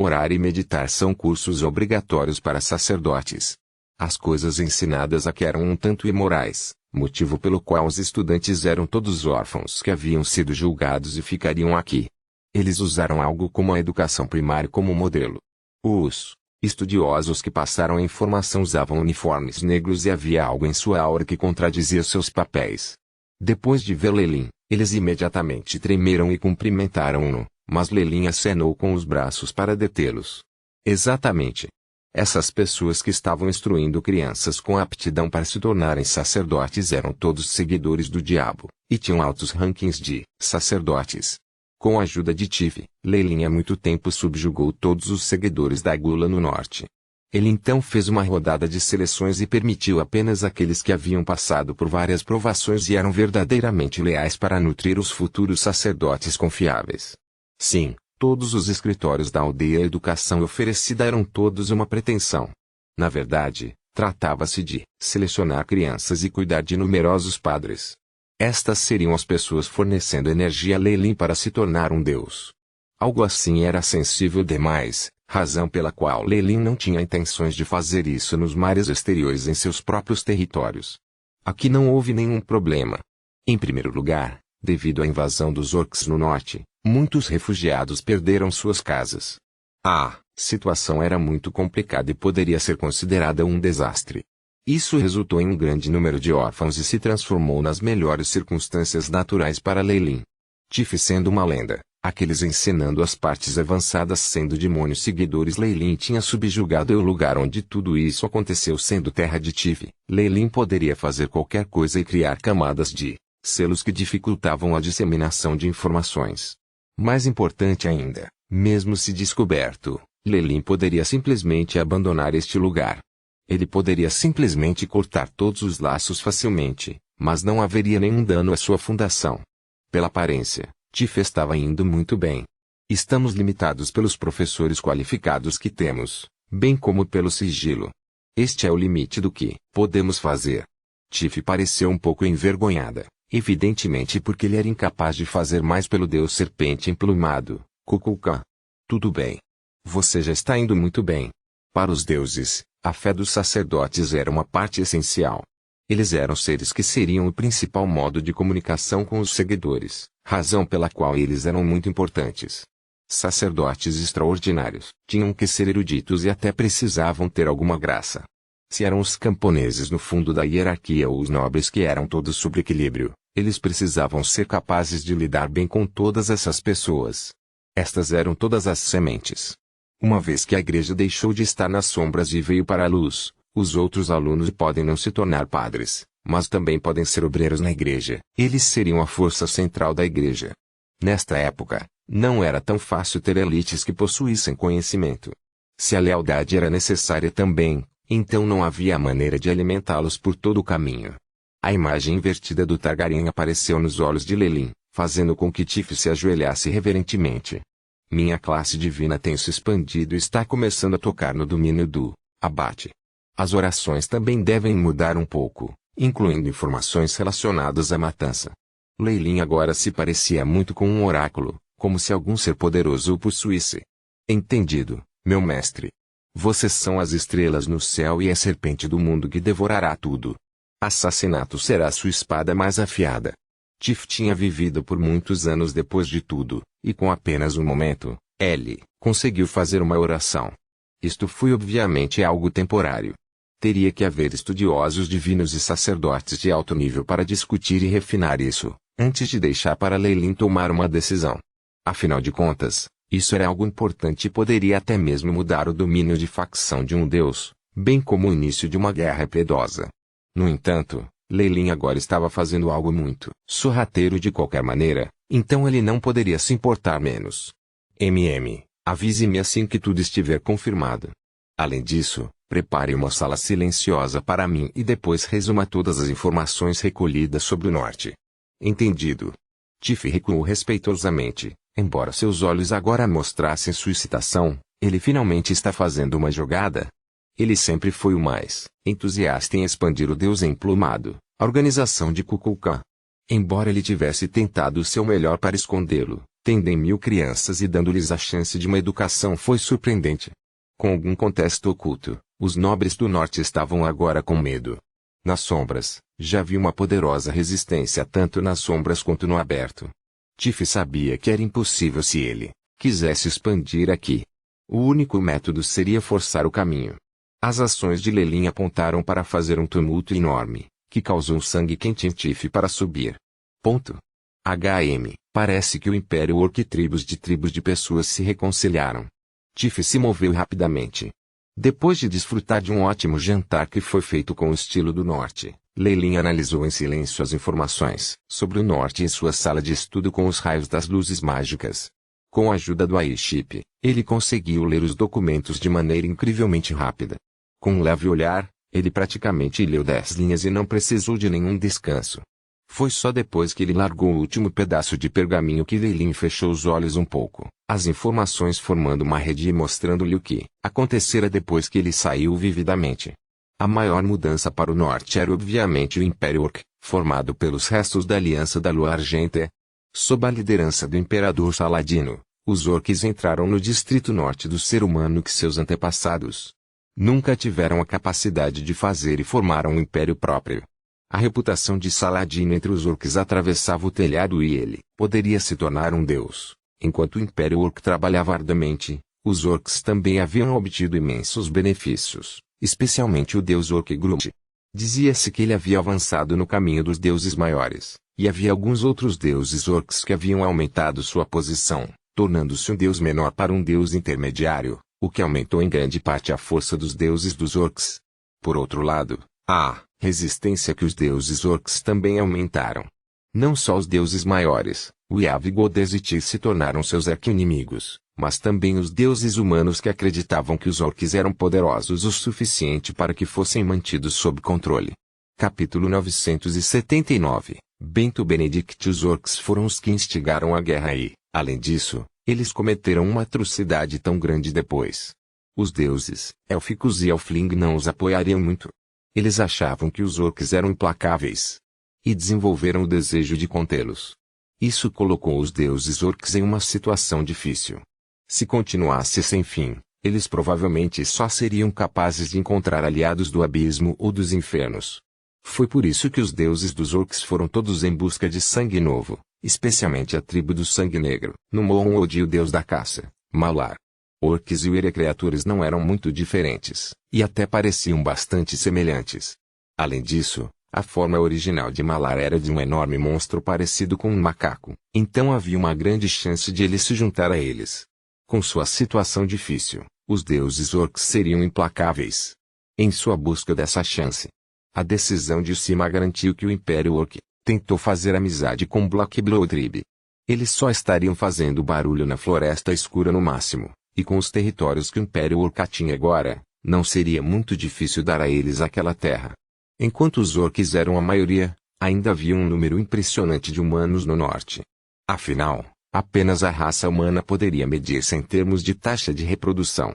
[SPEAKER 1] Orar e meditar são cursos obrigatórios para sacerdotes. As coisas ensinadas aqui eram um tanto imorais, motivo pelo qual os estudantes eram todos órfãos que haviam sido julgados e ficariam aqui. Eles usaram algo como a educação primária como modelo. Os estudiosos que passaram a informação usavam uniformes negros e havia algo em sua aura que contradizia seus papéis. Depois de ver Leilin, eles imediatamente tremeram e cumprimentaram-no, mas Leilin acenou com os braços para detê-los. Exatamente. Essas pessoas que estavam instruindo crianças com aptidão para se tornarem sacerdotes eram todos seguidores do diabo, e tinham altos rankings de sacerdotes. Com a ajuda de Tiff, Leilin há muito tempo subjugou todos os seguidores da Gula no norte. Ele então fez uma rodada de seleções e permitiu apenas aqueles que haviam passado por várias provações e eram verdadeiramente leais para nutrir os futuros sacerdotes confiáveis. Sim, todos os escritórios da aldeia e a educação oferecida eram todos uma pretensão. Na verdade, tratava-se de selecionar crianças e cuidar de numerosos padres. Estas seriam as pessoas fornecendo energia a Leilin para se tornar um deus. Algo assim era sensível demais, razão pela qual Leilin não tinha intenções de fazer isso nos mares exteriores em seus próprios territórios. Aqui não houve nenhum problema. Em primeiro lugar, devido à invasão dos orcs no norte, muitos refugiados perderam suas casas. A situação era muito complicada e poderia ser considerada um desastre. Isso resultou em um grande número de órfãos e se transformou nas melhores circunstâncias naturais para Leilin. Tiff sendo uma lenda, aqueles ensinando as partes avançadas sendo demônios seguidores. Leilin tinha subjugado o lugar onde tudo isso aconteceu sendo terra de Tiff. Leilin poderia fazer qualquer coisa e criar camadas de selos que dificultavam a disseminação de informações. Mais importante ainda, mesmo se descoberto, Leilin poderia simplesmente abandonar este lugar. Ele poderia simplesmente cortar todos os laços facilmente, mas não haveria nenhum dano à sua fundação. Pela aparência, Tiff estava indo muito bem. Estamos limitados pelos professores qualificados que temos, bem como pelo sigilo. Este é o limite do que podemos fazer. Tiff pareceu um pouco envergonhada, evidentemente porque ele era incapaz de fazer mais pelo deus serpente emplumado, Kukulkan. Tudo bem. Você já está indo muito bem. Para os deuses, a fé dos sacerdotes era uma parte essencial. Eles eram seres que seriam o principal modo de comunicação com os seguidores, razão pela qual eles eram muito importantes. Sacerdotes extraordinários, tinham que ser eruditos e até precisavam ter alguma graça. Se eram os camponeses no fundo da hierarquia ou os nobres que eram todos sob equilíbrio, eles precisavam ser capazes de lidar bem com todas essas pessoas. Estas eram todas as sementes. Uma vez que a igreja deixou de estar nas sombras e veio para a luz, os outros alunos podem não se tornar padres, mas também podem ser obreiros na igreja. Eles seriam a força central da igreja. Nesta época, não era tão fácil ter elites que possuíssem conhecimento. Se a lealdade era necessária também, então não havia maneira de alimentá-los por todo o caminho. A imagem invertida do Targaryen apareceu nos olhos de Leilin, fazendo com que Tiff se ajoelhasse reverentemente. Minha classe divina tem se expandido e está começando a tocar no domínio do abate. As orações também devem mudar um pouco, incluindo informações relacionadas à matança. Leilin agora se parecia muito com um oráculo, como se algum ser poderoso o possuísse. Entendido, meu mestre. Vocês são as estrelas no céu e a serpente do mundo que devorará tudo. Assassinato será sua espada mais afiada. Tiff tinha vivido por muitos anos depois de tudo, e com apenas um momento, ele conseguiu fazer uma oração. Isto foi obviamente algo temporário. Teria que haver estudiosos divinos e sacerdotes de alto nível para discutir e refinar isso, antes de deixar para Leilin tomar uma decisão. Afinal de contas, isso era algo importante e poderia até mesmo mudar o domínio de facção de um deus, bem como o início de uma guerra piedosa. No entanto, Leilin agora estava fazendo algo muito sorrateiro de qualquer maneira, então ele não poderia se importar menos. Avise-me assim que tudo estiver confirmado. Além disso, prepare uma sala silenciosa para mim e depois resuma todas as informações recolhidas sobre o norte. Entendido. Tiff recuou respeitosamente, embora seus olhos agora mostrassem sua excitação. Ele finalmente está fazendo uma jogada. Ele sempre foi o mais entusiasta em expandir o deus emplumado, a organização de Kukulkan. Embora ele tivesse tentado o seu melhor para escondê-lo, tendo em 1000 crianças e dando-lhes a chance de uma educação foi surpreendente. Com algum contexto oculto, os nobres do norte estavam agora com medo. Nas sombras, já havia uma poderosa resistência tanto nas sombras quanto no aberto. Tiff sabia que era impossível se ele quisesse expandir aqui. O único método seria forçar o caminho. As ações de Leilin apontaram para fazer um tumulto enorme, que causou sangue quente em Tiff para subir. Parece que o Império Orc e tribos de pessoas se reconciliaram. Tiff se moveu rapidamente. Depois de desfrutar de um ótimo jantar que foi feito com o estilo do norte, Leilin analisou em silêncio as informações sobre o norte em sua sala de estudo com os raios das luzes mágicas. Com a ajuda do AI-Chip, ele conseguiu ler os documentos de maneira incrivelmente rápida. Com um leve olhar, ele praticamente leu 10 linhas e não precisou de nenhum descanso. Foi só depois que ele largou o último pedaço de pergaminho que Leilin fechou os olhos um pouco, as informações formando uma rede e mostrando-lhe o que acontecera depois que ele saiu vividamente. A maior mudança para o norte era obviamente o Império Orc, formado pelos restos da Aliança da Lua Argente. Sob a liderança do Imperador Saladino, os orques entraram no distrito norte do ser humano que seus antepassados nunca tiveram a capacidade de fazer e formaram um império próprio. A reputação de Saladino entre os orques atravessava o telhado e ele poderia se tornar um deus. Enquanto o Império Orc trabalhava arduamente, os orcs também haviam obtido imensos benefícios, especialmente o deus orc Grunt. Dizia-se que ele havia avançado no caminho dos deuses maiores, e havia alguns outros deuses orcs que haviam aumentado sua posição, tornando-se um deus menor para um deus intermediário, o que aumentou em grande parte a força dos deuses dos orcs. Por outro lado, a resistência que os deuses orcs também aumentaram. Não só os deuses maiores, Uyav e Godezit se tornaram seus arqui-inimigos, mas também os deuses humanos que acreditavam que os orcs eram poderosos o suficiente para que fossem mantidos sob controle. Capítulo 979. Bento Benedict. Os orcs foram os que instigaram a guerra e, além disso, eles cometeram uma atrocidade tão grande depois. Os deuses, élficos e elfling não os apoiariam muito. Eles achavam que os orcs eram implacáveis e desenvolveram o desejo de contê-los. Isso colocou os deuses orcs em uma situação difícil. Se continuasse sem fim, eles provavelmente só seriam capazes de encontrar aliados do abismo ou dos infernos. Foi por isso que os deuses dos orcs foram todos em busca de sangue novo, especialmente a tribo do Sangue Negro, no Moon-Odi, o deus da caça, Malar. Orcs e Ere-criaturas não eram muito diferentes, e até pareciam bastante semelhantes. Além disso, a forma original de Malar era de um enorme monstro parecido com um macaco, então havia uma grande chance de ele se juntar a eles. Com sua situação difícil, os deuses orcs seriam implacáveis. Em sua busca dessa chance, a decisão de cima garantiu que o Império Orc tentou fazer amizade com Black Blood Tribe. Eles só estariam fazendo barulho na Floresta Escura no máximo, e com os territórios que o Império Orc tinha agora, não seria muito difícil dar a eles aquela terra. Enquanto os orcs eram a maioria, ainda havia um número impressionante de humanos no norte. Afinal, apenas a raça humana poderia medir-se em termos de taxa de reprodução.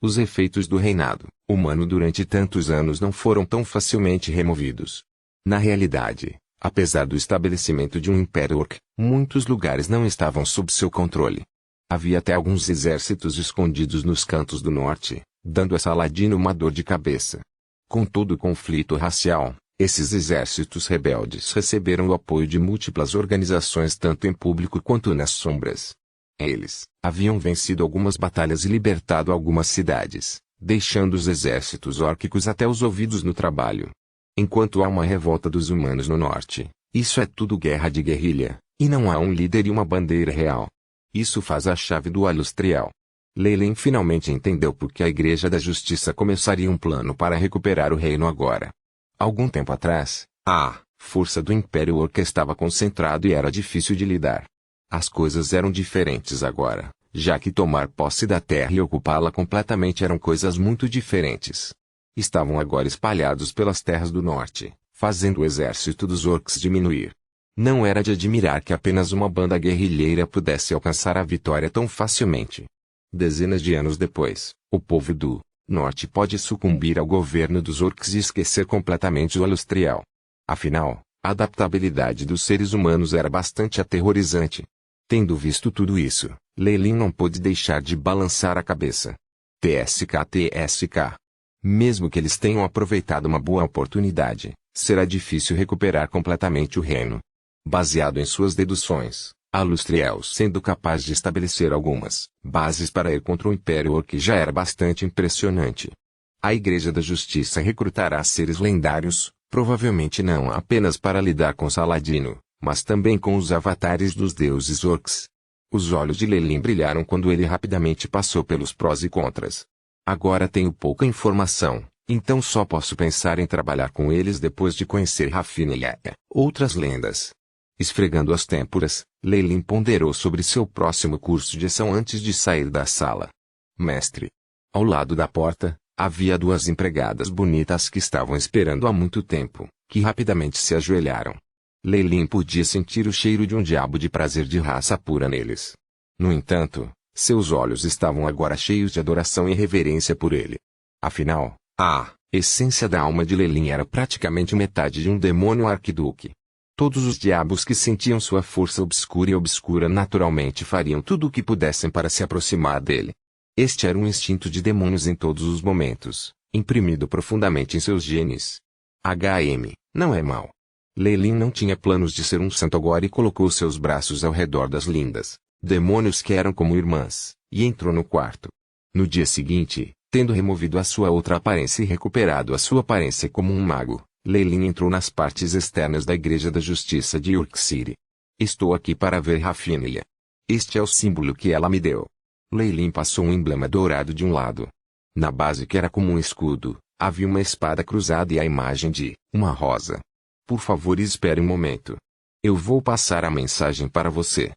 [SPEAKER 1] Os efeitos do reinado humano durante tantos anos não foram tão facilmente removidos. Na realidade, apesar do estabelecimento de um Império Orc, muitos lugares não estavam sob seu controle. Havia até alguns exércitos escondidos nos cantos do norte, dando a Saladino uma dor de cabeça. Com todo o conflito racial, esses exércitos rebeldes receberam o apoio de múltiplas organizações tanto em público quanto nas sombras. Eles haviam vencido algumas batalhas e libertado algumas cidades, deixando os exércitos órquicos até os ouvidos no trabalho. Enquanto há uma revolta dos humanos no norte, isso é tudo guerra de guerrilha, e não há um líder e uma bandeira real. Isso faz a chave do Alustriel. Leyland finalmente entendeu por que a Igreja da Justiça começaria um plano para recuperar o reino agora. Algum tempo atrás, a força do Império Orc estava concentrado e era difícil de lidar. As coisas eram diferentes agora, já que tomar posse da terra e ocupá-la completamente eram coisas muito diferentes. Estavam agora espalhados pelas terras do norte, fazendo o exército dos orcs diminuir. Não era de admirar que apenas uma banda guerrilheira pudesse alcançar a vitória tão facilmente. Dezenas de anos depois, o povo do norte pode sucumbir ao governo dos orcs e esquecer completamente o Alustriel. Afinal, a adaptabilidade dos seres humanos era bastante aterrorizante. Tendo visto tudo isso, Leyland não pôde deixar de balançar a cabeça. TSK. Mesmo que eles tenham aproveitado uma boa oportunidade, será difícil recuperar completamente o reino. Baseado em suas deduções, Alustriel sendo capaz de estabelecer algumas bases para ir contra o Império Orc já era bastante impressionante. A Igreja da Justiça recrutará seres lendários, provavelmente não apenas para lidar com Saladino, mas também com os avatares dos deuses orcs. Os olhos de Leyland brilharam quando ele rapidamente passou pelos prós e contras. Agora tenho pouca informação, então só posso pensar em trabalhar com eles depois de conhecer Rafina e outras lendas. Esfregando as têmporas, Leyland ponderou sobre seu próximo curso de ação antes de sair da sala. Mestre. Ao lado da porta, havia duas empregadas bonitas que estavam esperando há muito tempo, que rapidamente se ajoelharam. Leyland podia sentir o cheiro de um diabo de prazer de raça pura neles. No entanto, seus olhos estavam agora cheios de adoração e reverência por ele. Afinal, a Essência da alma de Lelin era praticamente metade de um demônio arquiduque. Todos os diabos que sentiam sua força obscura naturalmente fariam tudo o que pudessem para se aproximar dele. Este era um instinto de demônios em todos os momentos, imprimido profundamente em seus genes. Não é mal. Lelin não tinha planos de ser um santo agora e colocou seus braços ao redor das lindas demônios que eram como irmãs, e entrou no quarto. No dia seguinte, tendo removido a sua outra aparência e recuperado a sua aparência como um mago, Lelin entrou nas partes externas da Igreja da Justiça de York City. Estou aqui para ver Rafinha. Este é o símbolo que ela me deu. Lelin passou um emblema dourado de um lado. Na base, que era como um escudo, havia uma espada cruzada e a imagem de uma rosa. Por favor, espere um momento. Eu vou passar a mensagem para você.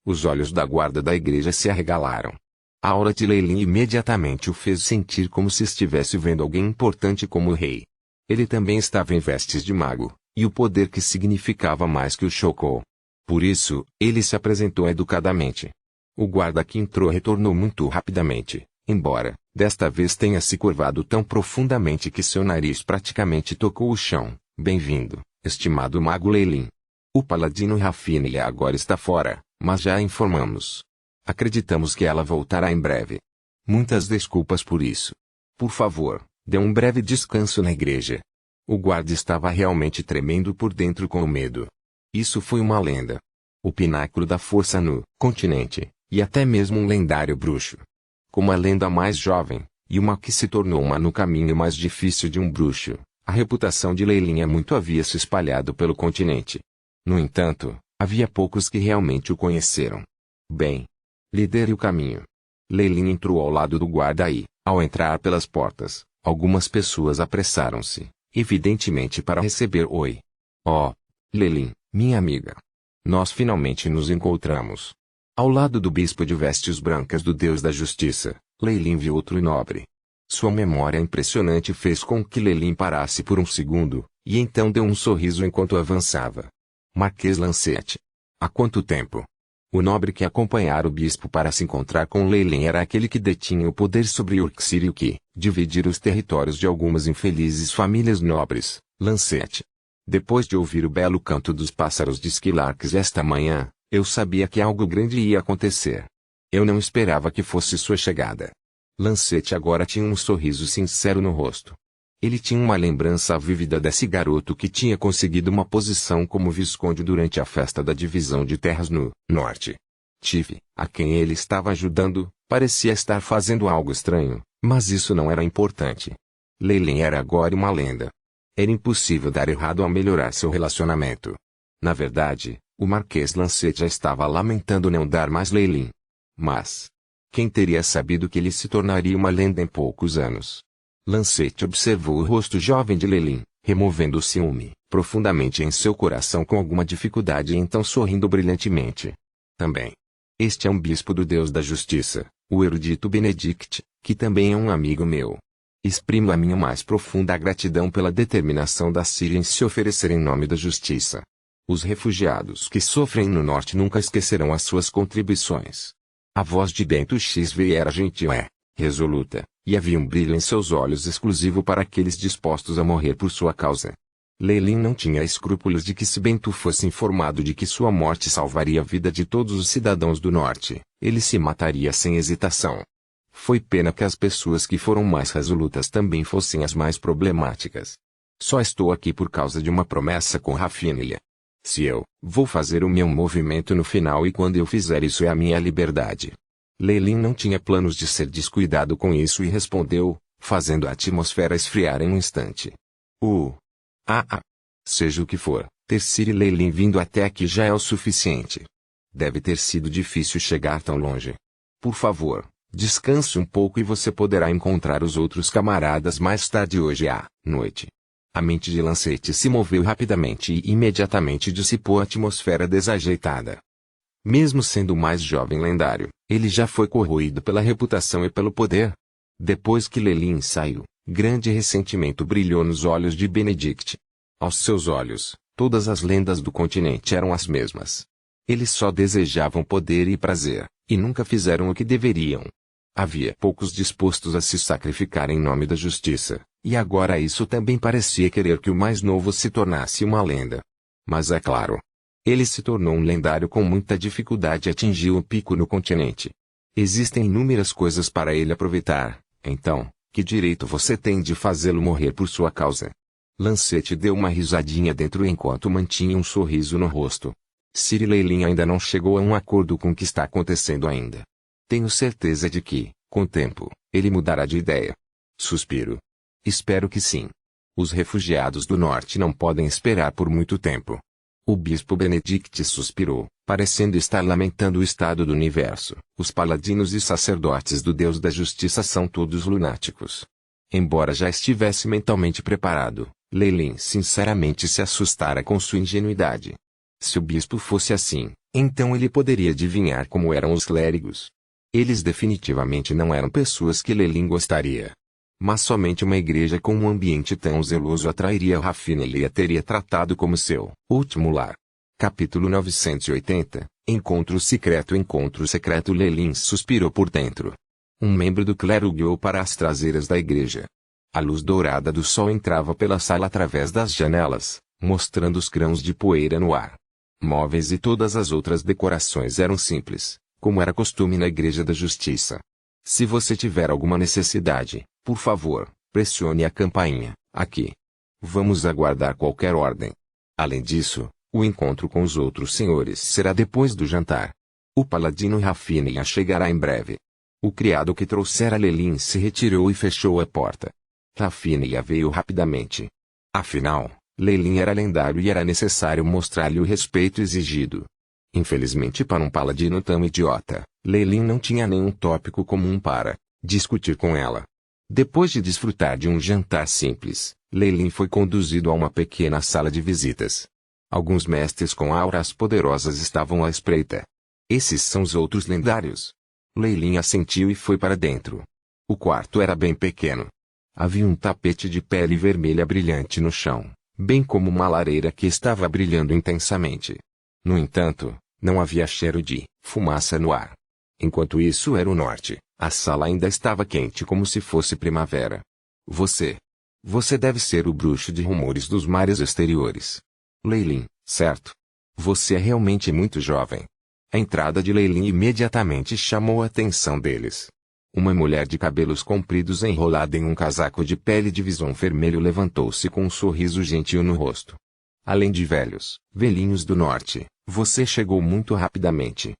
[SPEAKER 1] Os olhos da guarda da igreja se arregalaram. A aura de Lelin imediatamente o fez sentir como se estivesse vendo alguém importante como o rei. Ele também estava em vestes de mago, e o poder que significava mais que o chocou. Por isso, ele se apresentou educadamente. O guarda que entrou retornou muito rapidamente, embora, desta vez tenha se curvado tão profundamente que seu nariz praticamente tocou o chão. Bem-vindo, estimado mago Lelin. O paladino Rafinha agora está fora, mas já a informamos. Acreditamos que ela voltará em breve. Muitas desculpas por isso. Por favor, dê um breve descanso na igreja. O guarda estava realmente tremendo por dentro com o medo. Isso foi uma lenda. O pináculo da força no continente, e até mesmo um lendário bruxo. Como a lenda mais jovem, e uma que se tornou uma no caminho mais difícil de um bruxo, a reputação de Lelin muito havia se espalhado pelo continente. No entanto, havia poucos que realmente o conheceram. Bem, lidere o caminho. Lelin entrou ao lado do guarda e, ao entrar pelas portas, algumas pessoas apressaram-se, evidentemente para receber oi. Oh, Lelin, minha amiga. Nós finalmente nos encontramos. Ao lado do bispo de vestes brancas do Deus da Justiça, Lelin viu outro nobre. Sua memória impressionante fez com que Lelin parasse por um segundo, e então deu um sorriso enquanto avançava. Marquês Lancet. Há quanto tempo? O nobre que acompanhara o bispo para se encontrar com Lelin era aquele que detinha o poder sobre York City e que dividira os territórios de algumas infelizes famílias nobres, Lancet. Depois de ouvir o belo canto dos pássaros de Skylarks esta manhã, eu sabia que algo grande ia acontecer. Eu não esperava que fosse sua chegada. Lancet agora tinha um sorriso sincero no rosto. Ele tinha uma lembrança vívida desse garoto que tinha conseguido uma posição como visconde durante a festa da divisão de terras no norte. Tiff, a quem ele estava ajudando, parecia estar fazendo algo estranho, mas isso não era importante. Lelin era agora uma lenda. Era impossível dar errado ao melhorar seu relacionamento. Na verdade, o Marquês Lancet já estava lamentando não dar mais Lelin. Mas quem teria sabido que ele se tornaria uma lenda em poucos anos? Lancet observou o rosto jovem de Lelin, removendo o ciúme, profundamente em seu coração com alguma dificuldade e então sorrindo brilhantemente. Também. Este é um bispo do Deus da Justiça, o erudito Benedict, que também é um amigo meu. Exprimo a minha mais profunda gratidão pela determinação da Síria em se oferecer em nome da justiça. Os refugiados que sofrem no norte nunca esquecerão as suas contribuições. A voz de Bento XV era gentil resoluta, e havia um brilho em seus olhos exclusivo para aqueles dispostos a morrer por sua causa. Lelin não tinha escrúpulos de que se Bento fosse informado de que sua morte salvaria a vida de todos os cidadãos do norte, ele se mataria sem hesitação. Foi pena que as pessoas que foram mais resolutas também fossem as mais problemáticas. Só estou aqui por causa de uma promessa com Rafinha. Se eu vou fazer o meu movimento no final e quando eu fizer isso é a minha liberdade. Lelin não tinha planos de ser descuidado com isso e respondeu, fazendo a atmosfera esfriar em um instante. Seja o que for, ter Sir Lelin vindo até aqui já é o suficiente. Deve ter sido difícil chegar tão longe. Por favor, descanse um pouco e você poderá encontrar os outros camaradas mais tarde hoje à noite. A mente de Lancet se moveu rapidamente e imediatamente dissipou a atmosfera desajeitada. Mesmo sendo o mais jovem lendário, ele já foi corroído pela reputação e pelo poder. Depois que Lelin saiu, grande ressentimento brilhou nos olhos de Benedict. Aos seus olhos, todas as lendas do continente eram as mesmas. Eles só desejavam poder e prazer, e nunca fizeram o que deveriam. Havia poucos dispostos a se sacrificar em nome da justiça, e agora isso também parecia querer que o mais novo se tornasse uma lenda. Mas é claro, ele se tornou um lendário com muita dificuldade e atingiu o pico no continente. Existem inúmeras coisas para ele aproveitar, então, que direito você tem de fazê-lo morrer por sua causa? Lancete deu uma risadinha dentro enquanto mantinha um sorriso no rosto. Ciri e Leilin ainda não chegou a um acordo com o que está acontecendo ainda. Tenho certeza de que, com o tempo, ele mudará de ideia. Suspiro. Espero que sim. Os refugiados do norte não podem esperar por muito tempo. O bispo Benedict suspirou, parecendo estar lamentando o estado do universo. Os paladinos e sacerdotes do Deus da Justiça são todos lunáticos. Embora já estivesse mentalmente preparado, Leilin sinceramente se assustara com sua ingenuidade. Se o bispo fosse assim, então ele poderia adivinhar como eram os clérigos. Eles definitivamente não eram pessoas que Leilin gostaria. Mas somente uma igreja com um ambiente tão zeloso atrairia Rafinha e a teria tratado como seu último lar. Capítulo 980, Encontro secreto Leilin suspirou por dentro. Um membro do clero guiou para as traseiras da igreja. A luz dourada do sol entrava pela sala através das janelas, mostrando os grãos de poeira no ar. Móveis e todas as outras decorações eram simples, como era costume na Igreja da Justiça. Se você tiver alguma necessidade, por favor, pressione a campainha, aqui. Vamos aguardar qualquer ordem. Além disso, o encontro com os outros senhores será depois do jantar. O paladino Rafinha chegará em breve. O criado que trouxera Leilin se retirou e fechou a porta. Rafinha veio rapidamente. Afinal, Leilin era lendário e era necessário mostrar-lhe o respeito exigido. Infelizmente para um paladino tão idiota, Leilin não tinha nenhum tópico comum para discutir com ela. Depois de desfrutar de um jantar simples, Leilin foi conduzido a uma pequena sala de visitas. Alguns mestres com auras poderosas estavam à espreita. Esses são os outros lendários. Leilin assentiu e foi para dentro. O quarto era bem pequeno. Havia um tapete de pele vermelha brilhante no chão, bem como uma lareira que estava brilhando intensamente. No entanto, não havia cheiro de fumaça no ar. Enquanto isso era o norte, a sala ainda estava quente como se fosse primavera. Você deve ser o bruxo de rumores dos mares exteriores. Leilin, certo? Você é realmente muito jovem. A entrada de Leilin imediatamente chamou a atenção deles. Uma mulher de cabelos compridos enrolada em um casaco de pele de visão vermelho levantou-se com um sorriso gentil no rosto. Além de velhinhos do norte, você chegou muito rapidamente.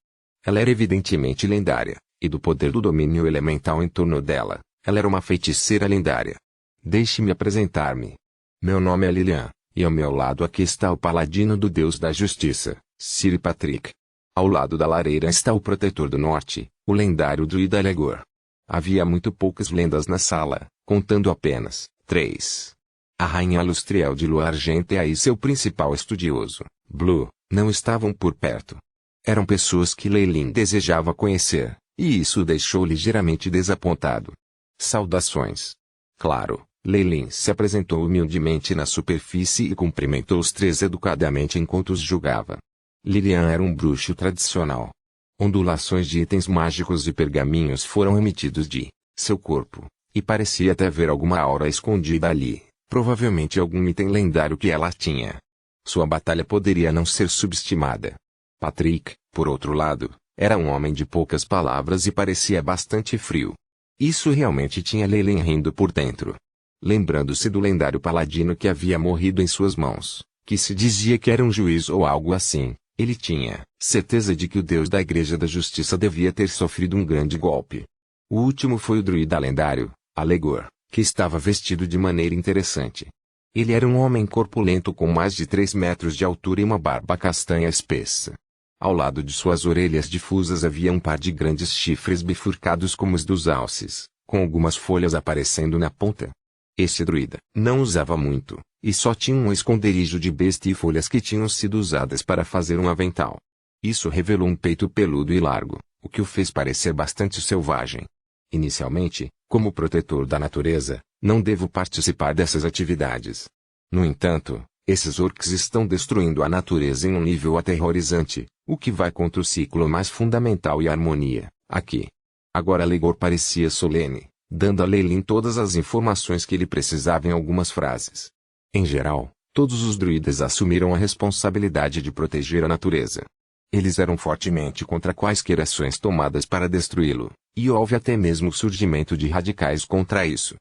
[SPEAKER 1] Ela era evidentemente lendária, e do poder do domínio elemental em torno dela, ela era uma feiticeira lendária. Deixe-me apresentar-me. Meu nome é Lilian, e ao meu lado aqui está o paladino do Deus da Justiça, Sir Patrick. Ao lado da lareira está o protetor do norte, o lendário druida Alegor. Havia muito poucas lendas na sala, contando apenas 3. A rainha Lustriel de Lua Argenta e seu principal estudioso, Blue, não estavam por perto. Eram pessoas que Leilin desejava conhecer, e isso o deixou ligeiramente desapontado. Saudações. Claro, Leilin se apresentou humildemente na superfície e cumprimentou os 3 educadamente enquanto os julgava. Lilian era um bruxo tradicional. Ondulações de itens mágicos e pergaminhos foram emitidos de seu corpo, e parecia até ver alguma aura escondida ali, provavelmente algum item lendário que ela tinha. Sua batalha poderia não ser subestimada. Patrick, por outro lado, era um homem de poucas palavras e parecia bastante frio. Isso realmente tinha Leilin rindo por dentro. Lembrando-se do lendário paladino que havia morrido em suas mãos, que se dizia que era um juiz ou algo assim, ele tinha certeza de que o Deus da Igreja da Justiça devia ter sofrido um grande golpe. O último foi o druida lendário, Alegor, que estava vestido de maneira interessante. Ele era um homem corpulento com mais de 3 metros de altura e uma barba castanha espessa. Ao lado de suas orelhas difusas havia um par de grandes chifres bifurcados como os dos alces, com algumas folhas aparecendo na ponta. Esse druida não usava muito, e só tinha um esconderijo de besta e folhas que tinham sido usadas para fazer um avental. Isso revelou um peito peludo e largo, o que o fez parecer bastante selvagem. Inicialmente, como protetor da natureza, não devo participar dessas atividades. No entanto, esses orcs estão destruindo a natureza em um nível aterrorizante, o que vai contra o ciclo mais fundamental e a harmonia, aqui. Agora Legor parecia solene, dando a Leilin todas as informações que ele precisava em algumas frases. Em geral, todos os druidas assumiram a responsabilidade de proteger a natureza. Eles eram fortemente contra quaisquer ações tomadas para destruí-lo, e houve até mesmo o surgimento de radicais contra isso.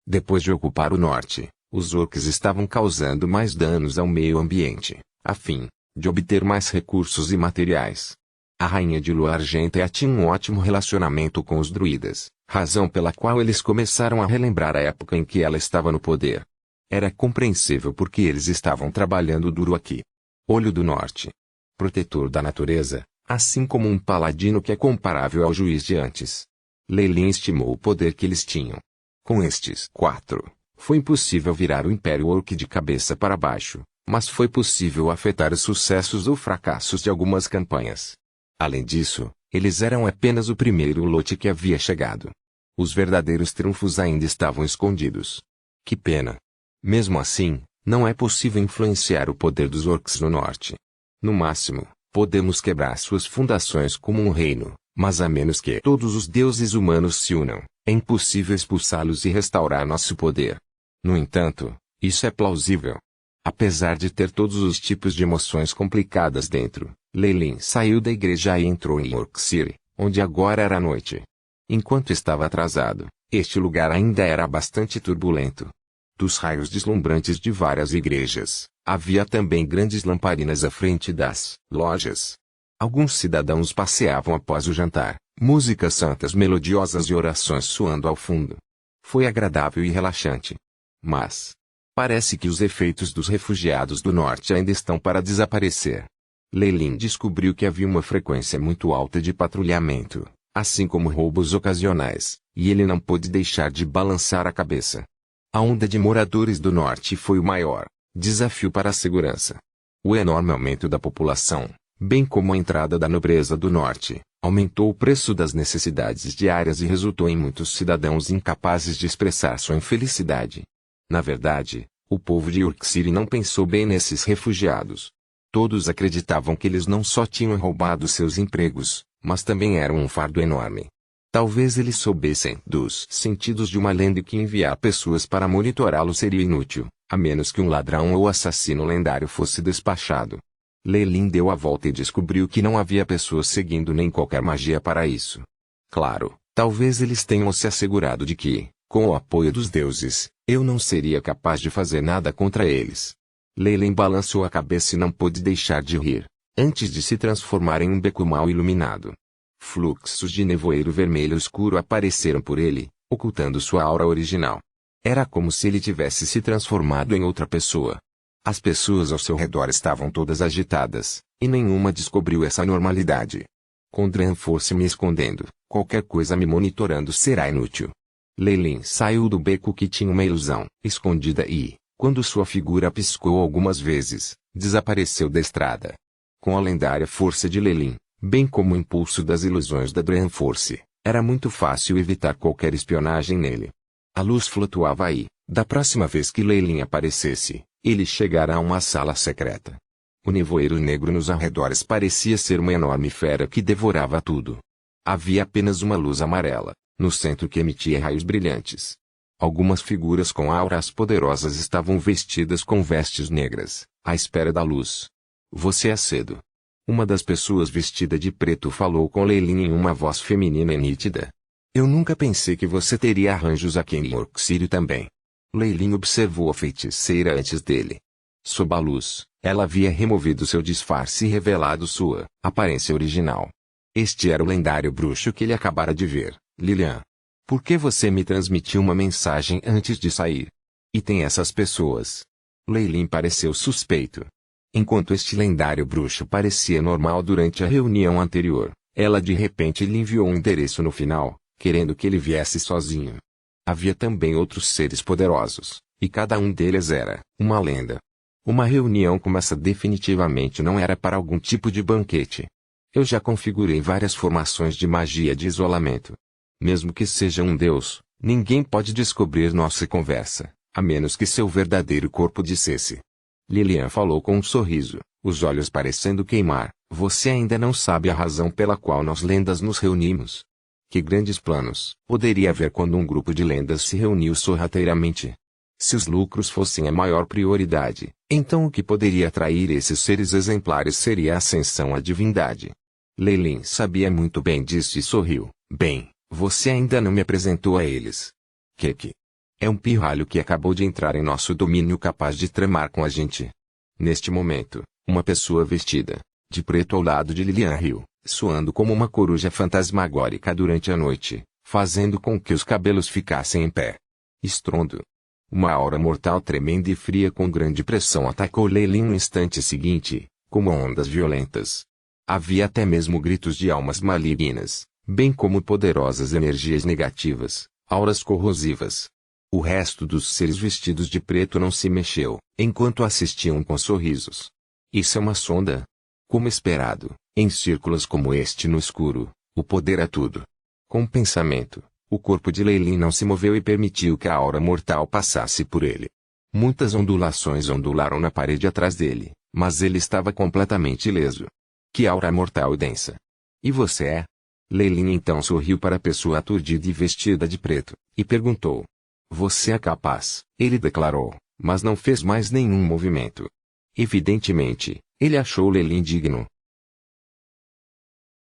[SPEAKER 1] Depois de ocupar o norte, os orcs estavam causando mais danos ao meio ambiente, a fim de obter mais recursos e materiais. A Rainha de Lua Argenta tinha um ótimo relacionamento com os druidas, razão pela qual eles começaram a relembrar a época em que ela estava no poder. Era compreensível porque eles estavam trabalhando duro aqui. Olho do Norte. Protetor da natureza, assim como um paladino que é comparável ao juiz de antes. Leilin estimou o poder que eles tinham. Com estes 4, foi impossível virar o Império Orc de cabeça para baixo, mas foi possível afetar os sucessos ou fracassos de algumas campanhas. Além disso, eles eram apenas o primeiro lote que havia chegado. Os verdadeiros triunfos ainda estavam escondidos. Que pena. Mesmo assim, não é possível influenciar o poder dos orcs no norte. No máximo, podemos quebrar suas fundações como um reino, mas a menos que todos os deuses humanos se unam, é impossível expulsá-los e restaurar nosso poder. No entanto, isso é plausível. Apesar de ter todos os tipos de emoções complicadas dentro, Leilin saiu da igreja e entrou em Orc City, onde agora era noite. Enquanto estava atrasado, este lugar ainda era bastante turbulento. Dos raios deslumbrantes de várias igrejas, havia também grandes lamparinas à frente das lojas. Alguns cidadãos passeavam após o jantar, músicas santas melodiosas e orações soando ao fundo. Foi agradável e relaxante. Mas parece que os efeitos dos refugiados do norte ainda estão para desaparecer. Leilin descobriu que havia uma frequência muito alta de patrulhamento, assim como roubos ocasionais, e ele não pôde deixar de balançar a cabeça. A onda de moradores do norte foi o maior desafio para a segurança. O enorme aumento da população, bem como a entrada da nobreza do norte, aumentou o preço das necessidades diárias e resultou em muitos cidadãos incapazes de expressar sua infelicidade. Na verdade, o povo de Orc City não pensou bem nesses refugiados. Todos acreditavam que eles não só tinham roubado seus empregos, mas também eram um fardo enorme. Talvez eles soubessem dos sentidos de uma lenda que enviar pessoas para monitorá-lo seria inútil, a menos que um ladrão ou assassino lendário fosse despachado. Leilin deu a volta e descobriu que não havia pessoas seguindo nem qualquer magia para isso. Claro, talvez eles tenham se assegurado de que, com o apoio dos deuses, eu não seria capaz de fazer nada contra eles. Leilin balançou a cabeça e não pôde deixar de rir, antes de se transformar em um beco mal iluminado. Fluxos de nevoeiro vermelho escuro apareceram por ele, ocultando sua aura original. Era como se ele tivesse se transformado em outra pessoa. As pessoas ao seu redor estavam todas agitadas, e nenhuma descobriu essa normalidade. Com Dranforce me escondendo, qualquer coisa me monitorando será inútil. Leilin saiu do beco que tinha uma ilusão escondida e, quando sua figura piscou algumas vezes, desapareceu da estrada. Com a lendária força de Leilin, bem como o impulso das ilusões da Dranforce, era muito fácil evitar qualquer espionagem nele. A luz flutuava aí. Da próxima vez que Leilin aparecesse, ele chegará a uma sala secreta. O nevoeiro negro nos arredores parecia ser uma enorme fera que devorava tudo. Havia apenas uma luz amarela, no centro que emitia raios brilhantes. Algumas figuras com auras poderosas estavam vestidas com vestes negras, à espera da luz. Você é cedo. Uma das pessoas vestida de preto falou com Leilin em uma voz feminina e nítida. Eu nunca pensei que você teria arranjos aqui em Orc City também. Leilin observou a feiticeira antes dele. Sob a luz, ela havia removido seu disfarce e revelado sua aparência original. Este era o lendário bruxo que ele acabara de ver, Lilian. Por que você me transmitiu uma mensagem antes de sair? E tem essas pessoas. Leilin pareceu suspeito. Enquanto este lendário bruxo parecia normal durante a reunião anterior, ela de repente lhe enviou um endereço no final, querendo que ele viesse sozinho. Havia também outros seres poderosos, e cada um deles era uma lenda. Uma reunião como essa definitivamente não era para algum tipo de banquete. Eu já configurei várias formações de magia de isolamento. Mesmo que seja um deus, ninguém pode descobrir nossa conversa, a menos que seu verdadeiro corpo dissesse. Lilian falou com um sorriso, os olhos parecendo queimar. Você ainda não sabe a razão pela qual nós lendas nos reunimos. Que grandes planos poderia haver quando um grupo de lendas se reuniu sorrateiramente? Se os lucros fossem a maior prioridade, então o que poderia atrair esses seres exemplares seria a ascensão à divindade. Leilin sabia muito bem disso e sorriu. Bem, você ainda não me apresentou a eles. Keke. É um pirralho que acabou de entrar em nosso domínio capaz de tramar com a gente. Neste momento, uma pessoa vestida de preto ao lado de Lilian riu, suando como uma coruja fantasmagórica durante a noite, fazendo com que os cabelos ficassem em pé. Estrondo. Uma aura mortal tremenda e fria com grande pressão atacou Leilin no instante seguinte, como ondas violentas. Havia até mesmo gritos de almas malignas, bem como poderosas energias negativas, auras corrosivas. O resto dos seres vestidos de preto não se mexeu, enquanto assistiam com sorrisos. Isso é uma sonda? Como esperado, em círculos como este no escuro, o poder é tudo. Com o pensamento, o corpo de Leilin não se moveu e permitiu que a aura mortal passasse por ele. Muitas ondulações ondularam na parede atrás dele, mas ele estava completamente ileso. Que aura mortal e densa! E você é? Leilin então sorriu para a pessoa aturdida e vestida de preto, e perguntou. Você é capaz, ele declarou, mas não fez mais nenhum movimento. Evidentemente, ele achou Leilin digno,